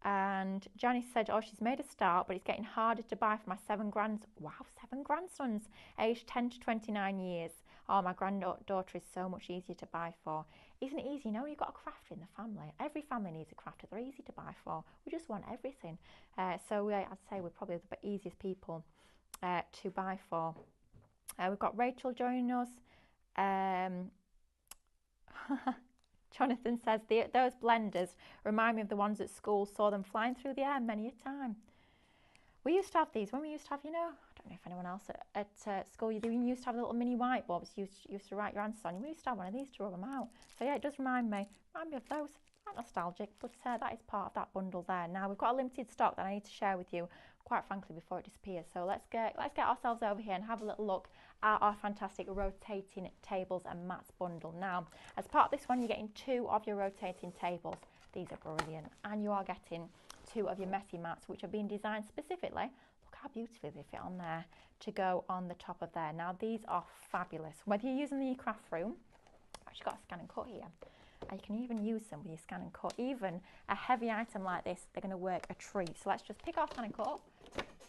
And Janice said, she's made a start, but it's getting harder to buy for my 7 grandsons, aged 10 to 29 years. My granddaughter is so much easier to buy for. Isn't it easy? You've got a crafter in the family. Every family needs a crafter. They're easy to buy for. We just want everything. So I'd say we're probably the easiest people to buy for. We've got Rachel joining us. Jonathan says, those blenders remind me of the ones at school. Saw them flying through the air many a time. We used to have these when we used to have, I don't know if anyone else at school, you used to have little mini whiteboards you used to write your answers on. We used to have one of these to rub them out. So yeah, it does remind me of those. Quite nostalgic, but that is part of that bundle there. Now we've got a limited stock that I need to share with you, quite frankly, before it disappears. So let's get ourselves over here and have a little look at our fantastic rotating tables and mats bundle. Now, as part of this one, you're getting 2 of your rotating tables. These are brilliant, and you are getting 2 of your messy mats, which are being designed specifically. Look how beautifully they fit on there to go on the top of there. Now, these are fabulous. Whether you're using the craft room, I've actually got a scan and cut here. And you can even use them with your scan and cut. Even a heavy item like this, they're going to work a treat. So let's just pick our scan and cut up.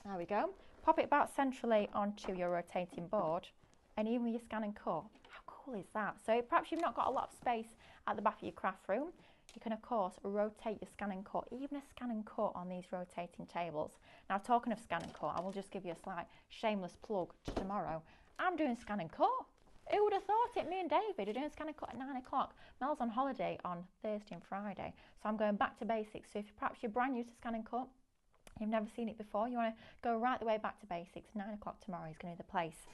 There we go. Pop it about centrally onto your rotating board, and even with your scan and cut. How cool is that? So perhaps you've not got a lot of space at the back of your craft room. You can, of course, rotate your scan and cut, even a scan and cut on these rotating tables. Now, talking of scan and cut, I will just give you a slight shameless plug to tomorrow. I'm doing scan and cut. Who would have thought it? Me and David are doing scan and cut at 9 o'clock. Mel's on holiday on Thursday and Friday, so I'm going back to basics. So if perhaps you're brand new to scan and cut, you've never seen it before, you want to go right the way back to basics, 9 o'clock tomorrow is going to be the place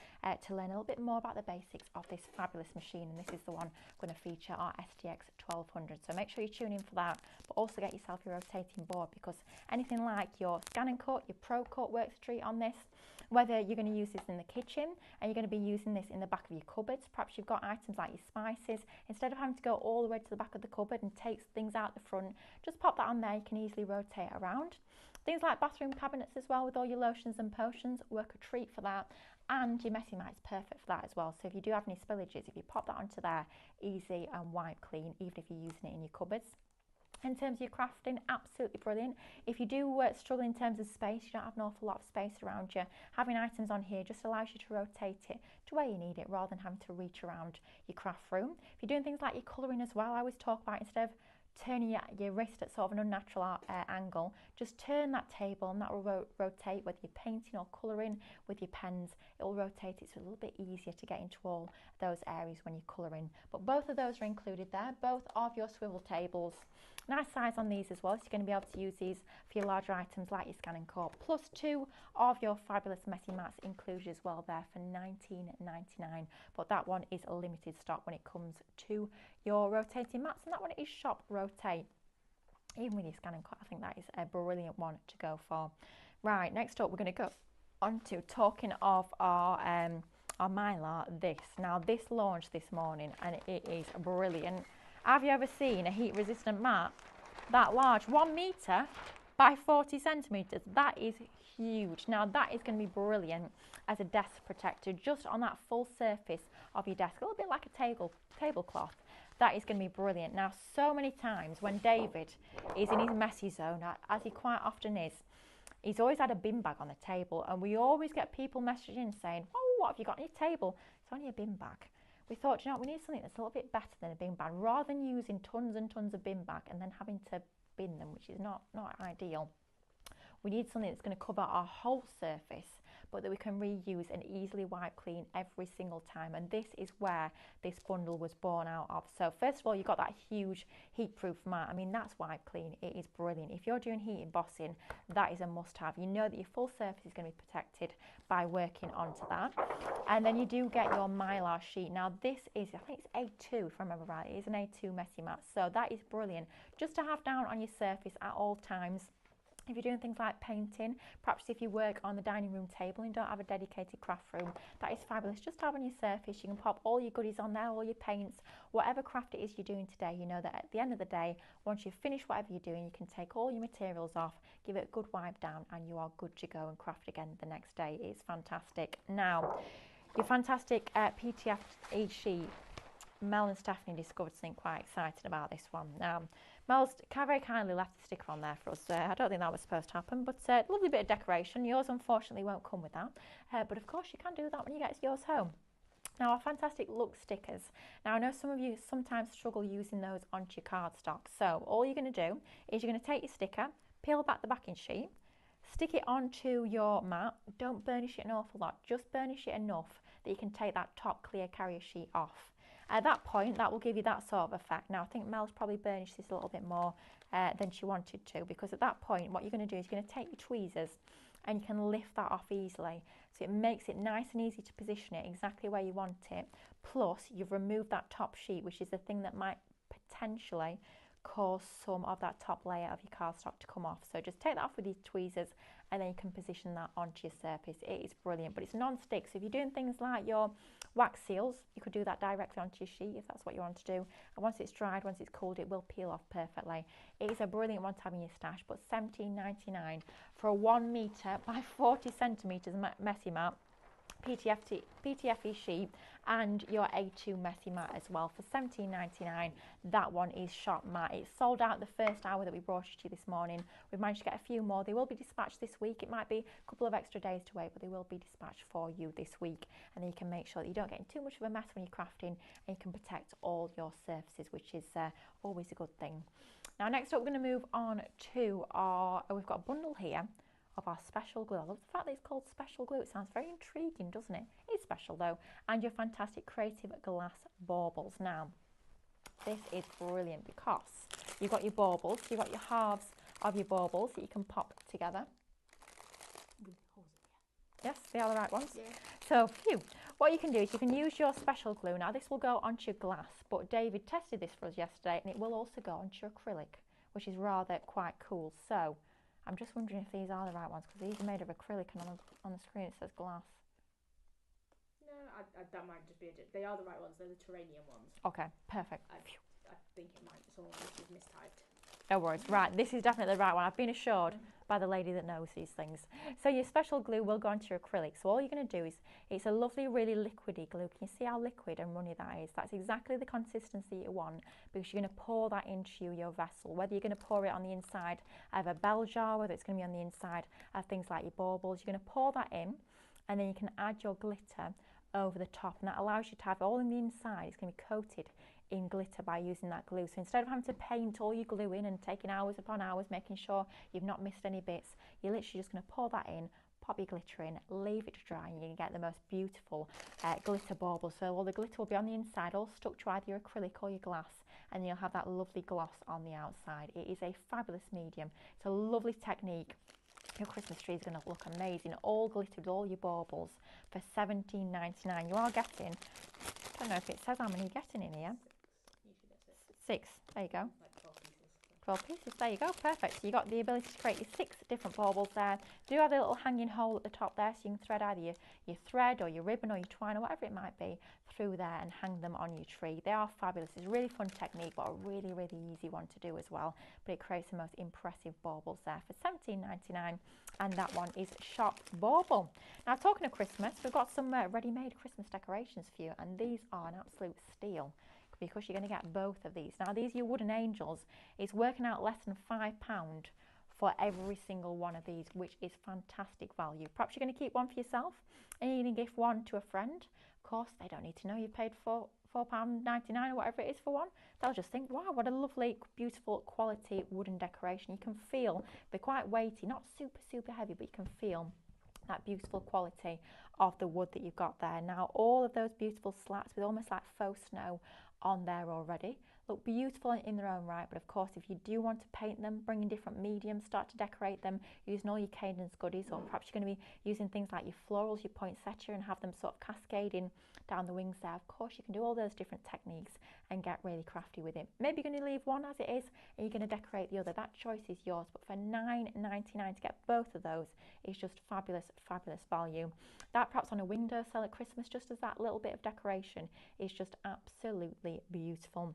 to learn a little bit more about the basics of this fabulous machine. And this is the one going to feature our STX 1200. So make sure you tune in for that, but also get yourself your rotating board, because anything like your Scan and Cut, your Pro Cut works a treat on this. Whether you're going to use this in the kitchen and you're going to be using this in the back of your cupboards, perhaps you've got items like your spices, instead of having to go all the way to the back of the cupboard and take things out the front, just pop that on there. You can easily rotate around. Things like bathroom cabinets as well, with all your lotions and potions, work a treat for that. And your Messy Mat is perfect for that as well. So if you do have any spillages, if you pop that onto there, easy and wipe clean, even if you're using it in your cupboards. In terms of your crafting, absolutely brilliant. If you do struggle in terms of space, you don't have an awful lot of space around you, having items on here just allows you to rotate it to where you need it, rather than having to reach around your craft room. If you're doing things like your colouring as well, I always talk about, instead of turning your wrist at sort of an unnatural angle, just turn that table and that will rotate, whether you're painting or colouring with your pens, it will rotate it, so a little bit easier to get into all those areas when you're colouring. But both of those are included there, both of your swivel tables. Nice size on these as well, so you're going to be able to use these for your larger items like your Scan and Cut, plus 2 of your fabulous Messy Mats included as well there for $19.99. But that one is a limited stock when it comes to your rotating mats, and that one is Shop Rotate. Even with your Scan and Cut, I think that is a brilliant one to go for. Right, next up we're going to go on to talking of our Mylar. Now this launched this morning and it is brilliant. Have you ever seen a heat resistant mat that large? 1 metre by 40 centimetres. That is huge. Now that is going to be brilliant as a desk protector, just on that full surface of your desk, a little bit like a tablecloth. That is going to be brilliant. Now, so many times when David is in his messy zone, as he quite often is, he's always had a bin bag on the table, and we always get people messaging saying, oh, what have you got on your table? It's only a bin bag. We thought, you know what, we need something that's a little bit better than a bin bag, rather than using tons and tons of bin bag and then having to bin them, which is not ideal. We need something that's going to cover our whole surface, but that we can reuse and easily wipe clean every single time. And this is where this bundle was born out of. So first of all, you've got that huge heat-proof mat. I mean, that's wipe clean. It is brilliant. If you're doing heat embossing, that is a must-have. You know that your full surface is going to be protected by working onto that. And then you do get your Mylar sheet. Now this is, I think it's A2 if I remember right. It is an A2 Messy Mat. So that is brilliant, just to have down on your surface at all times. If you're doing things like painting, perhaps if you work on the dining room table and don't have a dedicated craft room, that is fabulous. Just have on your surface, you can pop all your goodies on there, all your paints, whatever craft it is you're doing today. You know that at the end of the day, once you've finished whatever you're doing, you can take all your materials off, give it a good wipe down, and you are good to go and craft again the next day. It's fantastic. Now, your fantastic PTF sheet. Mel and Stephanie discovered something quite exciting about this one. Now, Mel's very kindly left a sticker on there for us. I don't think that was supposed to happen, but lovely bit of decoration. Yours unfortunately won't come with that, but of course you can do that when you get yours home. Now, our fantastic look stickers. Now, I know some of you sometimes struggle using those onto your cardstock. So all you're going to do is you're going to take your sticker, peel back the backing sheet, stick it onto your mat. Don't burnish it an awful lot, just burnish it enough that you can take that top clear carrier sheet off. At that point, that will give you that sort of effect. Now, I think Mel's probably burnished this a little bit more than she wanted to, because at that point, what you're going to do is you're going to take your tweezers and you can lift that off easily. So it makes it nice and easy to position it exactly where you want it. Plus, you've removed that top sheet, which is the thing that might potentially cause some of that top layer of your cardstock to come off. So just take that off with your tweezers and then you can position that onto your surface. It is brilliant, but it's non-stick. So if you're doing things like your wax seals, you could do that directly onto your sheet if that's what you want to do. And once it's dried, once it's cooled, it will peel off perfectly. It is a brilliant one to have in your stash, but $17.99 for a 1 metre by 40 centimetres Messy Mat, PTFE sheet, and your A2 Messy Mat as well for $17.99. That one is Shop Mat. It's sold out the first hour that we brought it to you this morning. We've managed to get a few more. They will be dispatched this week. It might be a couple of extra days to wait, but they will be dispatched for you this week. And then you can make sure that you don't get in too much of a mess when you're crafting, and you can protect all your surfaces, which is always a good thing. Now, next up, we're going to move on to we've got a bundle here of our special glue. I love the fact that it's called special glue. It sounds very intriguing, doesn't it? It's special though. And your fantastic creative glass baubles. Now, this is brilliant because you've got your baubles, you've got your halves of your baubles that you can pop together. Yes, they are the right ones. Yeah. So, phew. What you can do is you can use your special glue. Now, this will go onto your glass, but David tested this for us yesterday, and it will also go onto your acrylic, which is rather quite cool. So, I'm just wondering if these are the right ones, because these are made of acrylic, and on the screen it says glass. No, that might just be a They are the right ones. They're the Terranium ones. Okay, perfect. I think it might. Someone must have mistyped. No worries. Right, this is definitely the right one. I've been assured by the lady that knows these things. So your special glue will go onto your acrylic. So all you're going to do is, it's a lovely, really liquidy glue. Can you see how liquid and runny that is? That's exactly the consistency you want, because you're going to pour that into your vessel. Whether you're going to pour it on the inside of a bell jar, whether it's going to be on the inside of things like your baubles, you're going to pour that in, and then you can add your glitter over the top, and that allows you to have it all in the inside. It's going to be coated in glitter by using that glue. So instead of having to paint all your glue in and taking hours upon hours making sure you've not missed any bits, you're literally just going to pour that in, pop your glitter in, leave it to dry, and you can get the most beautiful glitter bauble. So all the glitter will be on the inside, all stuck to either your acrylic or your glass, and you'll have that lovely gloss on the outside. It is a fabulous medium. It's a lovely technique. Your Christmas tree is going to look amazing, all glittered, all your baubles, for $17.99. You are getting, I don't know if it says how many you're getting in here. Six. There you go. Like 12 pieces. 12 pieces. There you go. Perfect. So you got the ability to create your 6 different baubles there. Do have a little hanging hole at the top there, so you can thread either your thread or your ribbon or your twine or whatever it might be through there and hang them on your tree. They are fabulous. It's a really fun technique, but a really, really easy one to do as well. But it creates the most impressive baubles there for $17.99, and that one is Shop Bauble. Now, talking of Christmas, we've got some ready-made Christmas decorations for you, and these are an absolute steal, because you're going to get both of these. Now, these are your wooden angels. It's working out less than £5 for every single one of these, which is fantastic value. Perhaps you're going to keep one for yourself, and you're going to gift one to a friend. Of course, they don't need to know you paid £4.99 or whatever it is for one. They'll just think, wow, what a lovely, beautiful, quality wooden decoration. You can feel they're quite weighty, not super, super heavy, but you can feel that beautiful quality of the wood that you've got there. Now, all of those beautiful slats with almost like faux snow on there already look beautiful in their own right, but of course, if you do want to paint them, bring in different mediums, start to decorate them using all your Cadence goodies, or perhaps you're going to be using things like your florals, your poinsettia, and have them sort of cascading down the wings there. Of course, you can do all those different techniques and get really crafty with it. Maybe you're going to leave one as it is and you're going to decorate the other. That choice is yours, but for $9.99 to get both of those is just fabulous, fabulous value. That perhaps on a windowsill at Christmas, just as that little bit of decoration, is just absolutely beautiful.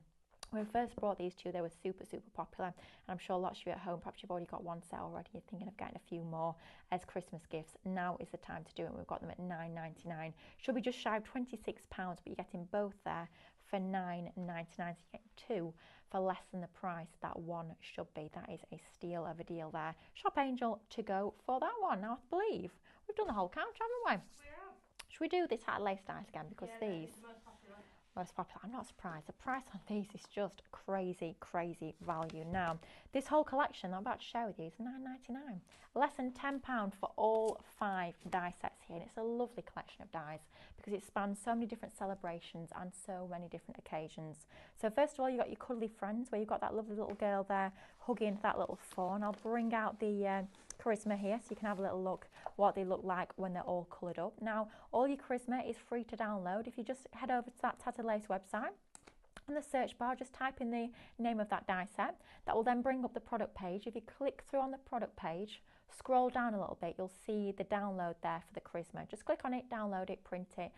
When we first brought these to you, they were super, super popular, and I'm sure lots of you at home, perhaps you've already got one set already, you're thinking of getting a few more as Christmas gifts. Now is the time to do it. We've got them at $9.99. Should be just shy of £26, but you're getting both there for $9.99, so you're getting two for less than the price that one should be. That is a steal of a deal there. Shop Angel to go for that one. Now, I believe we've done the whole count, haven't we? Should we do this hat lace dice again, because these most popular. I'm not surprised. The price on these is just crazy, crazy value. Now, this whole collection I'm about to share with you is $9.99. Less than £10 for all 5 die sets here. And it's a lovely collection of dies because it spans so many different celebrations and so many different occasions. So first of all, you've got your cuddly friends, where you've got that lovely little girl there hugging that little fawn. I'll bring out the Charisma here so you can have a little look what they look like when they're all coloured up. Now, all your Charisma is free to download. If you just head over to that Tattered Lace website, in the search bar, just type in the name of that die set. That will then bring up the product page. If you click through on the product page, scroll down a little bit, you'll see the download there for the Charisma. Just click on it, download it, print it,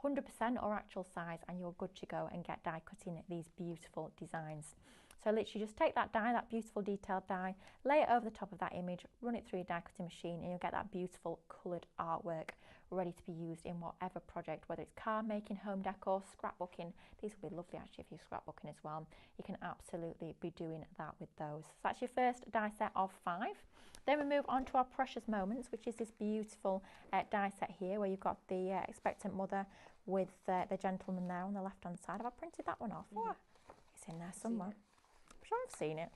100% or actual size, and you're good to go and get die cutting these beautiful designs. So literally just take that die, that beautiful detailed die, lay it over the top of that image, run it through your die cutting machine, and you'll get that beautiful coloured artwork ready to be used in whatever project, whether it's card making, home decor, scrapbooking. These will be lovely actually if you're scrapbooking as well. You can absolutely be doing that with those. So that's your first die set of 5. Then we move on to our Precious Moments, which is this beautiful die set here, where you've got the expectant mother with the gentleman there on the left hand side. Have I printed that one off? Oh, it's in there somewhere. I'm sure I've seen it.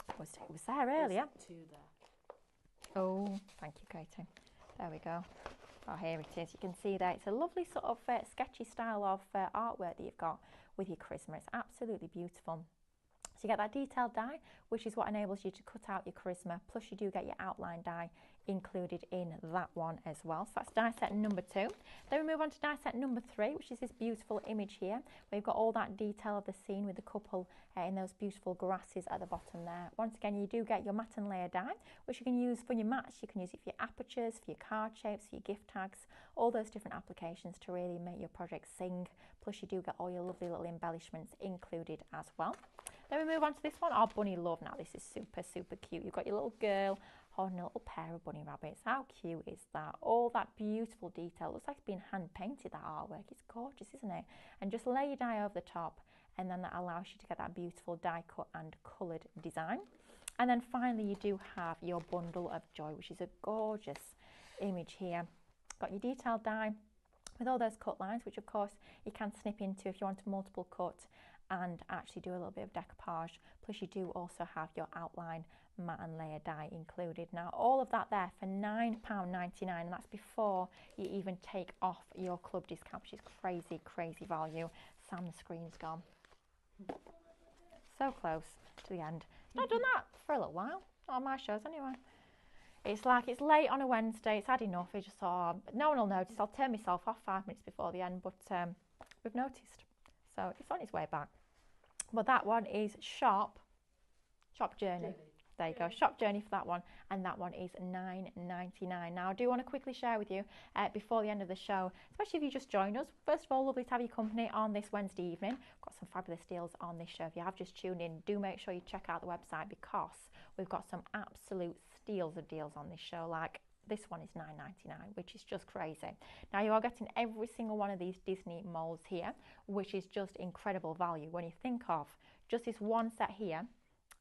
It was there earlier. There's 2 there. Oh, thank you, Katie. There we go. Oh, here it is. You can see there. It's a lovely sort of sketchy style of artwork that you've got with your Charisma. It's absolutely beautiful. So you get that detailed die, which is what enables you to cut out your Charisma, plus you do get your outline die included in that one as well. So that's die set number 2. Then we move on to die set number 3, which is this beautiful image here. We've got all that detail of the scene with the couple in those beautiful grasses at the bottom there. Once again, you do get your matte and layer die, which you can use for your mats. You can use it for your apertures, for your card shapes, for your gift tags, all those different applications to really make your project sing. Plus you do get all your lovely little embellishments included as well. Then we move on to this one, our bunny love. Now this is super, super cute. You've got your little girl holding a little pair of bunny rabbits. How cute is that? All that beautiful detail. Looks like it's been hand painted, that artwork. It's gorgeous, isn't it? And just lay your die over the top, and then that allows you to get that beautiful die cut and coloured design. And then finally you do have your bundle of joy, which is a gorgeous image here. Got your detailed die with all those cut lines, which of course you can snip into if you want a multiple cut and actually do a little bit of decoupage. Plus you do also have your outline matte and layer die included. Now all of that there for £9.99, and that's before you even take off your club discount, which is crazy, crazy value. Sam, the screen's gone. So close to the end. Not done that for a little while, not on my shows anyway. It's like it's late on a Wednesday, it's had enough. It's just thought, no one will notice. I'll turn myself off 5 minutes before the end, but we've noticed. So it's on its way back. But that one is Shop Journey. There you go, Shop Journey for that one, and that one is £9.99. Now I do want to quickly share with you before the end of the show, especially if you just joined us. First of all, lovely to have your company on this Wednesday evening. Got some fabulous deals on this show. If you have just tuned in, do make sure you check out the website, because we've got some absolute steals of deals on this show. Like this one is £9.99, which is just crazy. Now you are getting every single one of these Disney molds here, which is just incredible value. When you think of just this one set here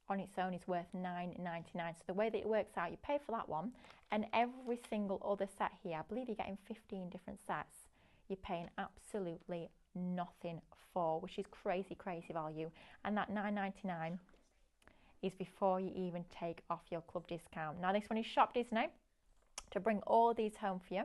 on its own is worth £9.99. So the way that it works out, you pay for that one, and every single other set here, I believe you're getting 15 different sets, you're paying absolutely nothing for, which is crazy, crazy value. And that £9.99 is before you even take off your club discount. Now this one is Shop Disney, to bring all these home for you.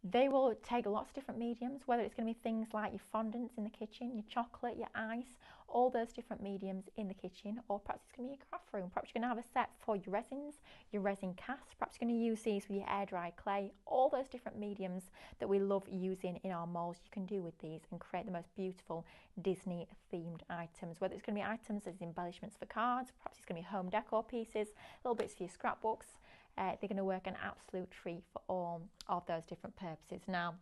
They will take lots of different mediums, whether it's going to be things like your fondants in the kitchen, your chocolate, your ice, all those different mediums in the kitchen, or perhaps it's going to be your craft room. Perhaps you're going to have a set for your resins, your resin casts. Perhaps you're going to use these with your air dry clay. All those different mediums that we love using in our molds, you can do with these and create the most beautiful Disney themed items. Whether it's going to be items as embellishments for cards, perhaps it's going to be home decor pieces, little bits for your scrapbooks. They're going to work an absolute treat for all of those different purposes. Now,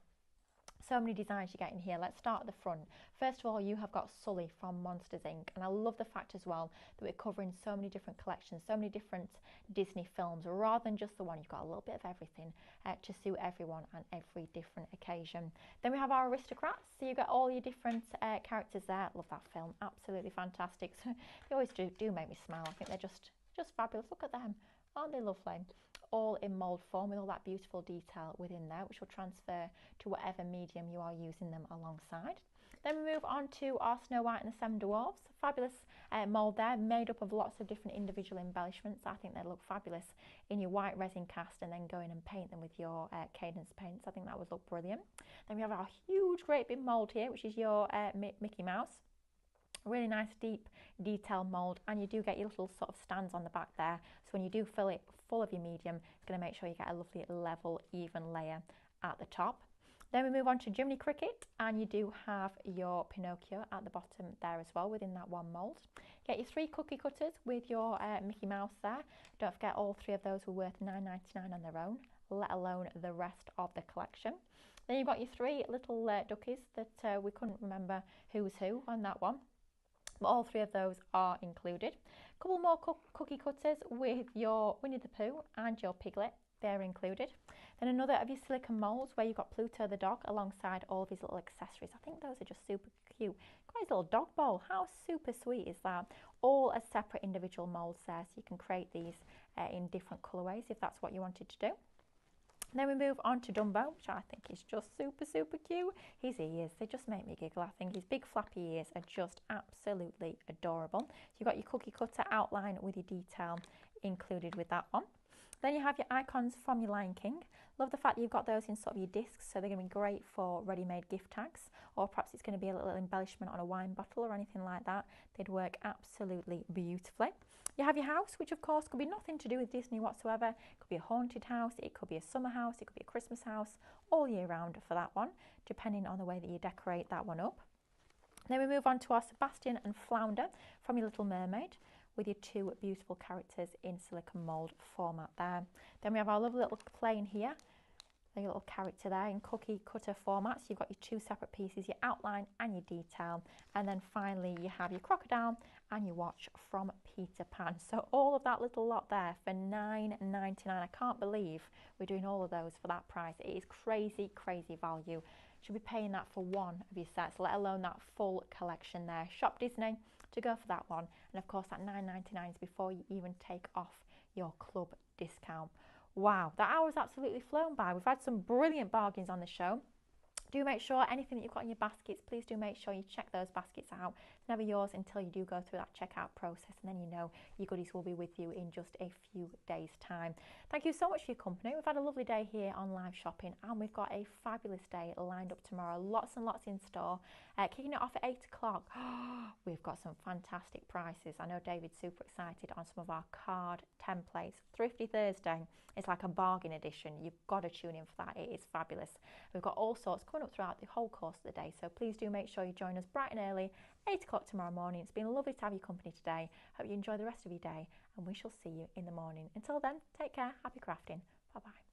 so many designs you get in here. Let's start at the front. First of all, you have got Sully from Monsters Inc. And I love the fact as well that we're covering so many different collections, so many different Disney films, rather than just the one. You've got a little bit of everything to suit everyone and every different occasion. Then we have our Aristocrats. So you got all your different characters there. Love that film. Absolutely fantastic. So they always do make me smile. I think they're just fabulous. Look at them. Aren't they lovely? All in mould form with all that beautiful detail within there, which will transfer to whatever medium you are using them alongside. Then we move on to our Snow White and the Seven Dwarfs. Fabulous mould there, made up of lots of different individual embellishments. I think they look fabulous in your white resin cast, and then go in and paint them with your Cadence paints. I think that would look brilliant. Then we have our huge, great big mould here, which is your Mickey Mouse. Really nice deep detail mould, and you do get your little sort of stands on the back there, so when you do fill it full of your medium, it's going to make sure you get a lovely level even layer at the top. Then we move on to Jiminy Cricket, and you do have your Pinocchio at the bottom there as well within that one mould. Get your 3 cookie cutters with your Mickey Mouse there. Don't forget, all 3 of those were worth £9.99 on their own, let alone the rest of the collection. Then you've got your 3 little duckies that we couldn't remember who was who on that one. But all 3 of those are included. A couple more cookie cutters with your Winnie the Pooh and your Piglet. They're included. Then another of your silicone moulds where you've got Pluto the dog alongside all of his little accessories. I think those are just super cute. Got his little dog bowl. How super sweet is that? All as separate individual moulds there, so you can create these in different colourways if that's what you wanted to do. Then we move on to Dumbo, which I think is just super, super cute. His ears, they just make me giggle. I think his big flappy ears are just absolutely adorable. So you've got your cookie cutter outline with your detail included with that one. Then you have your icons from your Lion King. Love the fact that you've got those in sort of your discs, so they're going to be great for ready-made gift tags, or perhaps it's going to be a little embellishment on a wine bottle or anything like that. They'd work absolutely beautifully. You have your house, which of course could be nothing to do with Disney whatsoever. It could be a haunted house, it could be a summer house, it could be a Christmas house, all year round for that one, depending on the way that you decorate that one up. Then we move on to our Sebastian and Flounder from your Little Mermaid, with your two beautiful characters in silicone mould format there. Then we have our lovely little plane here, the little character there in cookie cutter format. So you've got your two separate pieces, your outline and your detail. And then finally you have your crocodile and your watch from Peter Pan. So all of that little lot there for $9.99. I can't believe we're doing all of those for that price. It is crazy, crazy value. Should be paying that for one of your sets, let alone that full collection there. Shop Disney to go for that one, and of course that $9.99 is before you even take off your club discount. Wow, that hour's absolutely flown by. We've had some brilliant bargains on the show. Do make sure anything that you've got in your baskets, please do make sure you check those baskets out. It's never yours until you do go through that checkout process, and then you know your goodies will be with you in just a few days' time. Thank you so much for your company. We've had a lovely day here on live shopping, and we've got a fabulous day lined up tomorrow. Lots and lots in store. Kicking it off at 8 o'clock. We've got some fantastic prices. I know David's super excited on some of our card templates. Thrifty Thursday. It's like a bargain edition. You've got to tune in for that. It is fabulous. We've got all sorts coming up throughout the whole course of the day. So please do make sure you join us bright and early, 8 o'clock tomorrow morning. It's been lovely to have your company today. Hope you enjoy the rest of your day, and we shall see you in the morning. Until then, take care. Happy crafting. Bye-bye.